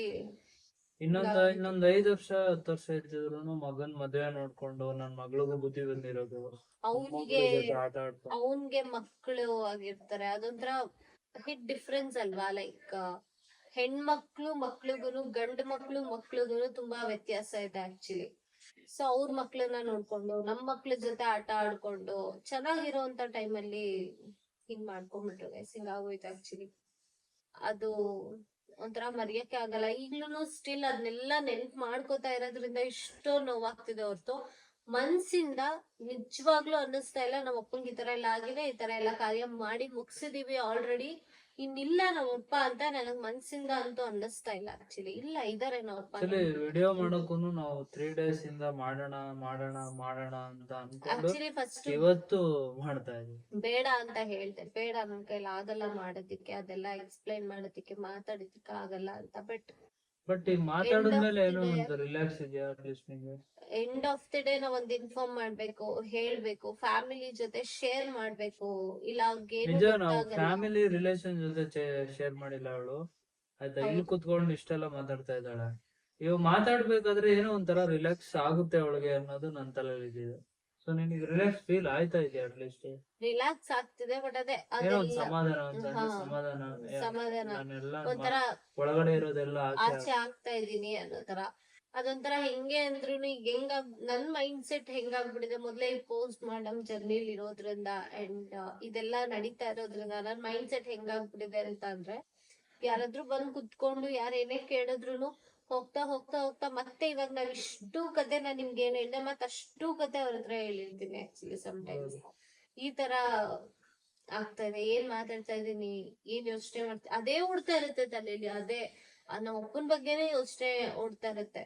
ಇನ್ನೊಂದ್ 5 ವರ್ಷ 10 ವರ್ಷ ಇದ್ದಿದ್ರು ಮಗನ್ ಮದ್ವೆ ನೋಡ್ಕೊಂಡು ನನ್ ಮಗಳಿಗೂ ಬುದ್ಧಿ ಬಂದಿರೋದು, ಅವ್ನಿಗೆ ಮೊಮ್ಮಗಳ ಜೊತೆ ಆಟ ಆಡ್ಕೊಂಡು ಅವನ್ಗೆ ಮಕ್ಕಳು ಆಗಿರ್ತಾರೆ. ಅದೊಂಥರ ಹಿಟ್ ಡಿಫ್ರೆನ್ಸ್ ಅಲ್ವಾ. ಲೈಕ್ ಹೆಣ್ಮಕ್ಳು ಮಕ್ಳಿಗೂನು ಗಂಡು ಮಕ್ಳಿಗೂನು ತುಂಬಾ ವ್ಯತ್ಯಾಸ ಇದೆ ಆಕ್ಚುಲಿ. ಸೊ ಅವ್ರ ಮಕ್ಳನ್ನ ನೋಡ್ಕೊಂಡು ನಮ್ ಮಕ್ಳ ಜೊತೆ ಆಟ ಆಡ್ಕೊಂಡು ಚೆನ್ನಾಗಿರೋಂತ ಟೈಮಲ್ಲಿ ಹಿಂಗ್ ಮಾಡ್ಕೊಂಡ್ಬಿಟ್ರು ಗೈಸ್. ಹಿಂಗ್ ಆಗೋಯ್ತು ಆಕ್ಚುಲಿ. ಅದು ಒಂಥರ ಮರೆಯಕ್ಕೆ ಆಗಲ್ಲ. ಈಗ್ಲೂ ಸ್ಟಿಲ್ ಅದನ್ನೆಲ್ಲ ನೆನ್ಪ್ ಮಾಡ್ಕೋತಾ ಇರೋದ್ರಿಂದ ಇಷ್ಟೋ ನೋವಾಗ್ತಿದೆ ಹೊರ್ತು ಮನ್ಸಿಂದ ನಿಜವಾಗ್ಲೂ ಅನ್ನಿಸ್ತಾ ಇಲ್ಲ ನಮ್ಮ ಅಪ್ಪಂಗೆ ಈ ತರ ಎಲ್ಲ ಆಗಿದೆ, ಈ ತರ ಎಲ್ಲ ಕಾರ್ಯ ಮಾಡಿ ಮುಗ್ಸಿದೀವಿ ಆಲ್ರೆಡಿ, ಇನ್ನಿಲ್ಲ ನಮ್ಮಪ್ಪ ಅಂತ ನನಗ್ ಮನ್ಸಿಂದ ಅಂತೂ ಅನ್ನಿಸ್ತಾ ಇಲ್ಲ ಆಕ್ಚುಲಿ. ಇಲ್ಲ ಇದಾರೆ ನಮ್ಮಪ್ಪ. ಆಕ್ಚುಲಿ ವಿಡಿಯೋ ಮಾಡೋಕೂನು ನಾವು 3 days ಇಂದ ಮಾಡೋಣ ಮಾಡೋಣ ಮಾಡೋಣ ಅಂತ ಅನ್ಕೊಂಡು ಆಕ್ಚುಲಿ ಫಸ್ಟ್ ಇವತ್ತು ಮಾಡ್ತಾ ಇದೀವಿ. ಬೇಡ ಅಂತ ಹೇಳ್ದೆ, ಬೇಡ ನನ್ ಕೈಲಿ ಆಗಲ್ಲ ಮಾಡೋದಿಕ್ಕೆ, ಅದೆಲ್ಲ ಎಕ್ಸ್ಪ್ಲೈನ್ ಮಾಡೋದಿಕ್ಕೆ ಮಾತಾಡೋದಿಕ್ಕೆ ಆಗಲ್ಲ ಅಂತ. ಬಟ್ ಈಗ ಮಾತಾಡಿದ್ಮೇಲೆ ಏನೋ ಒಂದು ರಿಲ್ಯಾಕ್ಸ್ ಇದೆಯಾ ಅಟ್ಲೀಸ್ಟ್ ನಿಮ್ಗೆ? ಎಂಡ್ ಆಫ್ ದಿ ಡೇ ನಾವ್ ಒಂದ್ ಇನ್ಫಾರ್ಮ್ ಮಾಡ್ಬೇಕು, ಹೇಳ್ಬೇಕು, ಫ್ಯಾಮಿಲಿ ಜೊತೆ ಶೇರ್ ಮಾಡ್ಬೇಕು. ಇಲ್ಲ ಅವ್ರಿಗೆ ನಿಜ, ನಾವು ಫ್ಯಾಮಿಲಿ ರಿಲೇಷನ್ ಜೊತೆ ಶೇರ್ ಮಾಡಿಲ್ಲ ಅವಳು. ಆಯ್ತಾ, ಇಲ್ಲಿ ಕುತ್ಕೊಂಡು ಇಷ್ಟೆಲ್ಲ ಮಾತಾಡ್ತಾ ಇದ್ದಾಳೆ. ಇವಾಗ ಮಾತಾಡ್ಬೇಕಾದ್ರೆ ಏನೋ ಒಂಥರ ರಿಲ್ಯಾಕ್ಸ್ ಆಗುತ್ತೆ ಅವಳಿಗೆ ಅನ್ನೋದು ನನ್ ತಲೆಯಲ್ಲಿ ಇದೆ. ಸೊ ನಿನಗೆ ರಿಲ್ಯಾಕ್ಸ್ ಫೀಲ್ ಆಯ್ತಾ ಇದೆಯಾ ಅಟ್ಲೀಸ್ಟ್? ರಿಲ್ಯಾಕ್ಸ್ ಆಗ್ತಿದೆ, ಬಟ್ ಅದೇ ಏನೋ ಒಂದ್ ಅದೆಲ್ಲ ಸಮಾಧಾನ ಅಂತ ಹಾ, ಸಮಾಧಾನ ಸಮಾಧಾನ, ನಾನೆಲ್ಲ ಒಂಥರ ಒಳಗಡೆ ಇರೋದೆಲ್ಲ ಆಚೆ ಆಗ್ತಾ ಇದೀನಿ ಅನ್ನೋ ತರ. ಅದೊಂಥರ ಹೆಂಗೆ ಅಂದ್ರೂನು ಈಗ ನನ್ ಮೈಂಡ್ ಸೆಟ್ ಹೆಂಗಾಗ್ಬಿಟ್ಟಿದೆ, ಮೊದ್ಲೇ ಪೋಸ್ಟ್ ಮಾಡಮ್ ಜರ್ನಿಲಿ ಇರೋದ್ರಿಂದ ಅಂಡ್ ಇದೆಲ್ಲ ನಡೀತಾ ಇರೋದ್ರಿಂದ ನನ್ ಮೈಂಡ್ ಸೆಟ್ ಹೆಂಗಾಗ್ಬಿಟ್ಟಿದೆ ಅಂತ ಅಂದ್ರೆ, ಯಾರಾದ್ರೂ ಬಂದ್ ಕುತ್ಕೊಂಡು ಯಾರೇನೇ ಕೇಳಿದ್ರು ಹೋಗ್ತಾ ಹೋಗ್ತಾ ಹೋಗ್ತಾ ಮತ್ತೆ ಇವಾಗ ನಾವ್ ಇಷ್ಟು ಕತೆ ನಾನ್ ನಿಮ್ಗೆ ಏನ್ ಹೇಳ್ದೆ ಮತ್ ಅಷ್ಟು ಕತೆ ಅವ್ರ ಹತ್ರ ಹೇಳಿರ್ತೀನಿ ಆಕ್ಚುಲಿ. ಸಮ್ಟೈಮ್ಸ್ ಈ ತರ ಆಗ್ತಾ ಇದೆ. ಏನ್ ಮಾತಾಡ್ತಾ ಇದೀನಿ, ಏನ್ ಯೋಚನೆ ಮಾಡ್ತಾ, ಅದೇ ಓಡ್ತಾ ಇರುತ್ತೆ ತಲೆಯಲ್ಲಿ. ಅದೇ ನಮ್ಮ ಅಪ್ಪನ ಬಗ್ಗೆನೇ ಯೋಚನೆ ಓಡ್ತಾ ಇರುತ್ತೆ.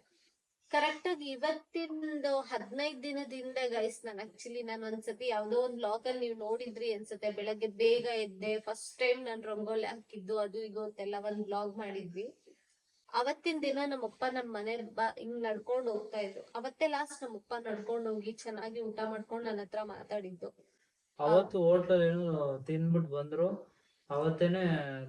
ಕರೆಕ್ಟ್ ಆಗಿ ಇವತ್ತಿಂದು 15 ದಿನದಿಂದ ಗೈಸ್, ನಾನು ಒಂದ್ಸತಿ ಯಾವ್ದೋ ಒಂದ್ ಬ್ಲಾಗ್ ಅಲ್ಲಿ ನೀವು ನೋಡಿದ್ರಿ ಅನ್ಸುತ್ತೆ, ಬೆಳಗ್ಗೆ ಬೇಗ ಎದ್ದೆ ಫಸ್ಟ್ ಟೈಮ್ ನಾನ್ ರಂಗೋಲಿ ಹಾಕಿದ್ದು ಅದು ಇದು ಅಂತೆಲ್ಲ ಒಂದ್ ಬ್ಲಾಗ್ ಮಾಡಿದ್ವಿ. ಅವತ್ತಿನ ದಿನ ನಮ್ಮಪ್ಪ ನಮ್ ಮನೆ ಹಿಂಗ್ ನಡ್ಕೊಂಡ್ ಹೋಗ್ತಾ ಇದ್ರು. ಅವತ್ತೇ ಲಾಸ್ಟ್ ನಮ್ಮಪ್ಪ ನಡ್ಕೊಂಡ್ ಹೋಗಿ ಚೆನ್ನಾಗಿ ಊಟ ಮಾಡ್ಕೊಂಡ್ ನನ್ನ ಹತ್ರ ಮಾತಾಡಿದ್ದು. ಅವತ್ತು ಹೋಟೆಲ್ ಏನು ತಿನ್ಬಿಟ್ಟು ಬಂದ್ರು, ಅವತ್ತೇನೆ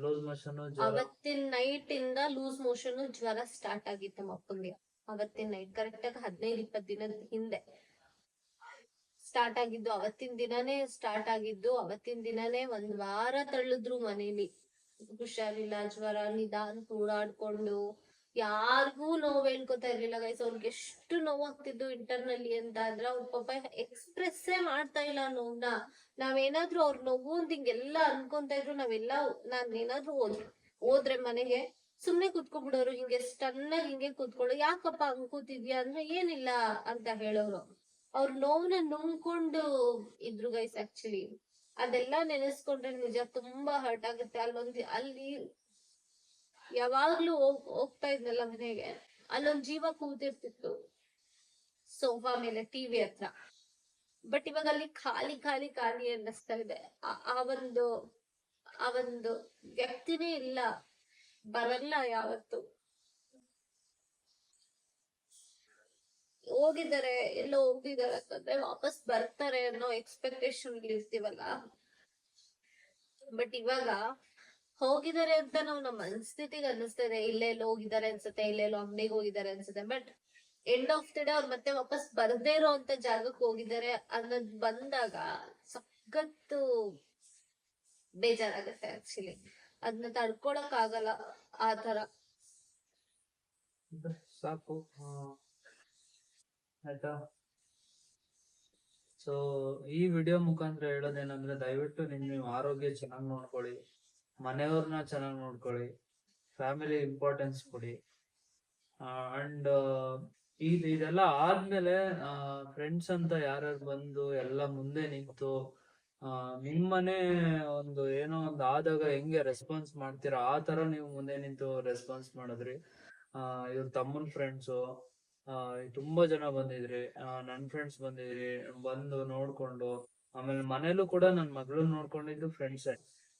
ಲೂಸ್ ಮೋಷನ್ ಅವತ್ತಿನ ನೈಟ್ ಇಂದ ಲೂಸ್ ಮೋಷನ್ ಜ್ವರ ಸ್ಟಾರ್ಟ್ ಆಗಿತ್ತು ನಮ್ಮ ಅಪ್ಪಂಗೆ. ಅವತ್ತಿನ ನೈಟ್ ಕರೆಕ್ಟ್ ಆಗಿ 15-20 ದಿನದ ಹಿಂದೆ ಸ್ಟಾರ್ಟ್ ಆಗಿದ್ದು. ಅವತ್ತಿನ ದಿನಾನೇ ಸ್ಟಾರ್ಟ್ ಆಗಿದ್ದು. ಅವತ್ತಿನ ದಿನಾನೇ 1 ವಾರ ತಳ್ಳಿದ್ರು ಮನೇಲಿ. ಹುಷಾರಿಲ್ಲ, ಜ್ವರ, ನಿಧಾನ ಓಡಾಡ್ಕೊಂಡು, ಯಾರಿಗೂ ನೋವು ಹೇಳ್ಕೊತಾ ಇರ್ಲಿಲ್ಲ ಗೈಸ್. ಅವ್ರಿಗೆ ಎಷ್ಟು ನೋವಾಗ್ತಿದ್ದು ಇಂಟರ್ನಲ್ಲಿ ಅಂತ ಅಂದ್ರೆ ಅವ್ರ ಪಾಪ ಎಕ್ಸ್ಪ್ರೆಸ್ಸೇ ಮಾಡ್ತಾ ಇಲ್ಲ ನೋವ್ನ. ನಾವೇನಾದ್ರೂ ಅವ್ರ ನೋವು ಅಂತ ಹಿಂಗೆಲ್ಲ ಅನ್ಕೊಂತ ಇದ್ರು, ನಾನ್ ಏನಾದ್ರೂ ಹೋದ್ರೆ ಮನೆಗೆ ಸುಮ್ನೆ ಕುತ್ಕೊಂಡ್ಬಿಡೋರು, ಹಿಂಗೆ ಸ್ಟನ್ನಾಗಿ ಹಿಂಗೆ ಕುತ್ಕೊಳ್ಳೋ, ಯಾಕಪ್ಪ ಹಂಗ್ ಕೂತಿದ್ಯಾ ಅಂದ್ರೆ ಏನಿಲ್ಲ ಅಂತ ಹೇಳೋರು. ಅವ್ರ ನೋವ್ನ ನುಂಗ್ಕೊಂಡು ಇದ್ರು ಗೈಸ್ ಆಕ್ಚುಲಿ. ಅದೆಲ್ಲ ನೆನೆಸ್ಕೊಂಡ್ರೆ ನಿಜ ತುಂಬಾ ಹರ್ಟ್ ಆಗುತ್ತೆ. ಅಲ್ಲಿ ಯಾವಾಗ್ಲೂ ಹೋಗ್ತಾ ಇದ್ನಲ್ಲ ಮನೆಗೆ, ಅಲ್ಲೊಂದ್ ಜೀವ ಕೂತಿರ್ತಿತ್ತು ಸೋಫಾ ಮೇಲೆ ಟಿವಿ ಹತ್ರ. ಬಟ್ ಇವಾಗ ಅಲ್ಲಿ ಖಾಲಿ ಖಾಲಿ ಖಾಲಿ ಅನ್ನಿಸ್ತಾ ಇದೆ. ಆ ಒಂದು ವ್ಯಕ್ತಿನೇ ಇಲ್ಲ, ಬರಲ್ಲ ಯಾವತ್ತು. ಹೋಗಿದ್ದಾರೆ, ಎಲ್ಲೋ ಹೋಗಿದ್ದಾರೆ ಅಂತಂದ್ರೆ ವಾಪಸ್ ಬರ್ತಾರೆ ಅನ್ನೋ ಎಕ್ಸ್ಪೆಕ್ಟೇಷನ್ ಇರ್ತೀವಲ್ಲ. ಬಟ್ ಇವಾಗ ಹೋಗಿದ್ದಾರೆ ಅಂತ ನಾವು ನಮ್ಮ ಮನಸ್ಥಿತಿಗೆ ಅನ್ನಿಸ್ತಾ ಇದೆ, ಇಲ್ಲೆಲ್ಲೋ ಹೋಗಿದ್ದಾರೆ ಅನ್ಸುತ್ತೆ, ಇಲ್ಲೆಲ್ಲೋ ಅಂಗಡಿಗೆ ಹೋಗಿದ್ದಾರೆ ಅನ್ಸುತ್ತೆ. But end of the day ಅವ್ರು ಮತ್ತೆ ವಾಪಸ್ ಬರ್ದೇ ಇರೋ ಅಂತ ಜಾಗಕ್ಕೆ ಹೋಗಿದ್ದಾರೆ ಅನ್ನೋದ್ ಬಂದಾಗ ಸಖತ್ತು ಬೇಜಾರಾಗತ್ತೆ ಆಕ್ಚುಲಿ. ಅದನ್ನ ತಡ್ಕೊಳಕ್ ಆಗಲ್ಲ ಆ ತರ. ಸಾಕು ಆಯ್ತಾ. ಸೊ ಈ ವಿಡಿಯೋ ಮುಖಾಂತರ ಹೇಳೋದೇನಂದ್ರೆ, ದಯವಿಟ್ಟು ನೀವು ಆರೋಗ್ಯ ಚೆನ್ನಾಗಿ ನೋಡ್ಕೊಳ್ಳಿ, ಮನೆಯವ್ರನ್ನ ಚೆನ್ನಾಗಿ ನೋಡ್ಕೊಳ್ಳಿ, ಫ್ಯಾಮಿಲಿ ಇಂಪಾರ್ಟೆನ್ಸ್ ಕೊಡಿ. ಅಂಡ್ ಇದೆಲ್ಲ ಆದ್ಮೇಲೆ ಫ್ರೆಂಡ್ಸ್ ಅಂತ ಯಾರ್ಯಾರು ಬಂದು ಎಲ್ಲ ಮುಂದೆ ನಿಂತು ನಿಮ್ಮನೆ ಒಂದು ಏನೋ ಒಂದು ಆದಾಗ ಹೆಂಗೆ ರೆಸ್ಪಾನ್ಸ್ ಮಾಡ್ತೀರಾ ಆ ತರ ನೀವು ಮುಂದೆ ನಿಂತು ರೆಸ್ಪಾನ್ಸ್ ಮಾಡಿದ್ರಿ. ಇವ್ರ ತಮ್ಮನ್ ಫ್ರೆಂಡ್ಸು ತುಂಬಾ ಜನ ಬಂದಿದ್ರಿ, ನನ್ ಫ್ರೆಂಡ್ಸ್ ಬಂದಿದ್ರಿ, ಬಂದು ನೋಡ್ಕೊಂಡು ಆಮೇಲೆ ಮನೇಲೂ ಕೂಡ ನನ್ ಮಗಳನ್ನ ನೋಡ್ಕೊಂಡಿದ್ದು ಫ್ರೆಂಡ್ಸೇ.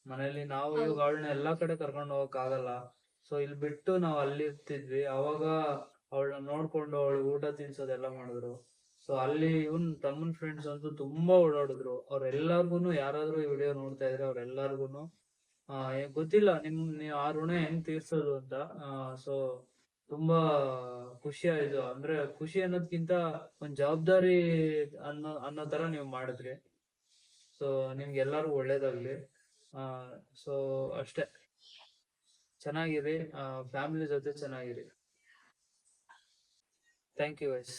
ಮನೇಲಿ ನಾವು ಇವಾಗ ಅವಳನ್ನ ಎಲ್ಲಾ ಕಡೆ ಕರ್ಕೊಂಡು ಹೋಗಕ್ ಆಗಲ್ಲ, ಸೊ ಇಲ್ಲಿ ಬಿಟ್ಟು ನಾವ್ ಅಲ್ಲಿ ಇರ್ತಿದ್ವಿ. ಅವಾಗ ಅವಳನ್ನ ನೋಡ್ಕೊಂಡು ಅವಳಿಗೆ ಊಟ ತಿನ್ಸೋದೆಲ್ಲ ಮಾಡಿದ್ರು. ಸೊ ಅಲ್ಲಿ ಇವನ್ ತಮ್ಮನ್ ಫ್ರೆಂಡ್ಸ್ ಅಂತೂ ತುಂಬಾ ಓಡಾಡಿದ್ರು. ಅವ್ರೆಲ್ಲಾರ್ಗುನು ಯಾರಾದ್ರೂ ಈ ವಿಡಿಯೋ ನೋಡ್ತಾ ಇದ್ರೆ ಅವ್ರೆಲ್ಲಾರ್ಗುನು ಗೊತ್ತಿಲ್ಲ ನೀವು ಆ ಋಣ ಹೆಂಗ್ ತೀರ್ಸೋದು ಅಂತ. ಸೊ ತುಂಬಾ ಖುಷಿ ಆಯ್ತು. ಅಂದ್ರೆ ಖುಷಿ ಅನ್ನೋದ್ಕಿಂತ ಒಂದ್ ಜವಾಬ್ದಾರಿ ಅನ್ನೋ ತರ ನೀವು ಮಾಡಿದ್ರಿ. ಸೊ ನಿಮ್ಗೆ ಎಲ್ಲಾರು ಒಳ್ಳೇದಾಗ್ಲಿ. ಸೊ ಅಷ್ಟೇ, ಚೆನ್ನಾಗಿರಿ, ಫ್ಯಾಮಿಲಿ ಜೊತೆ ಚೆನ್ನಾಗಿರಿ. Thank you guys.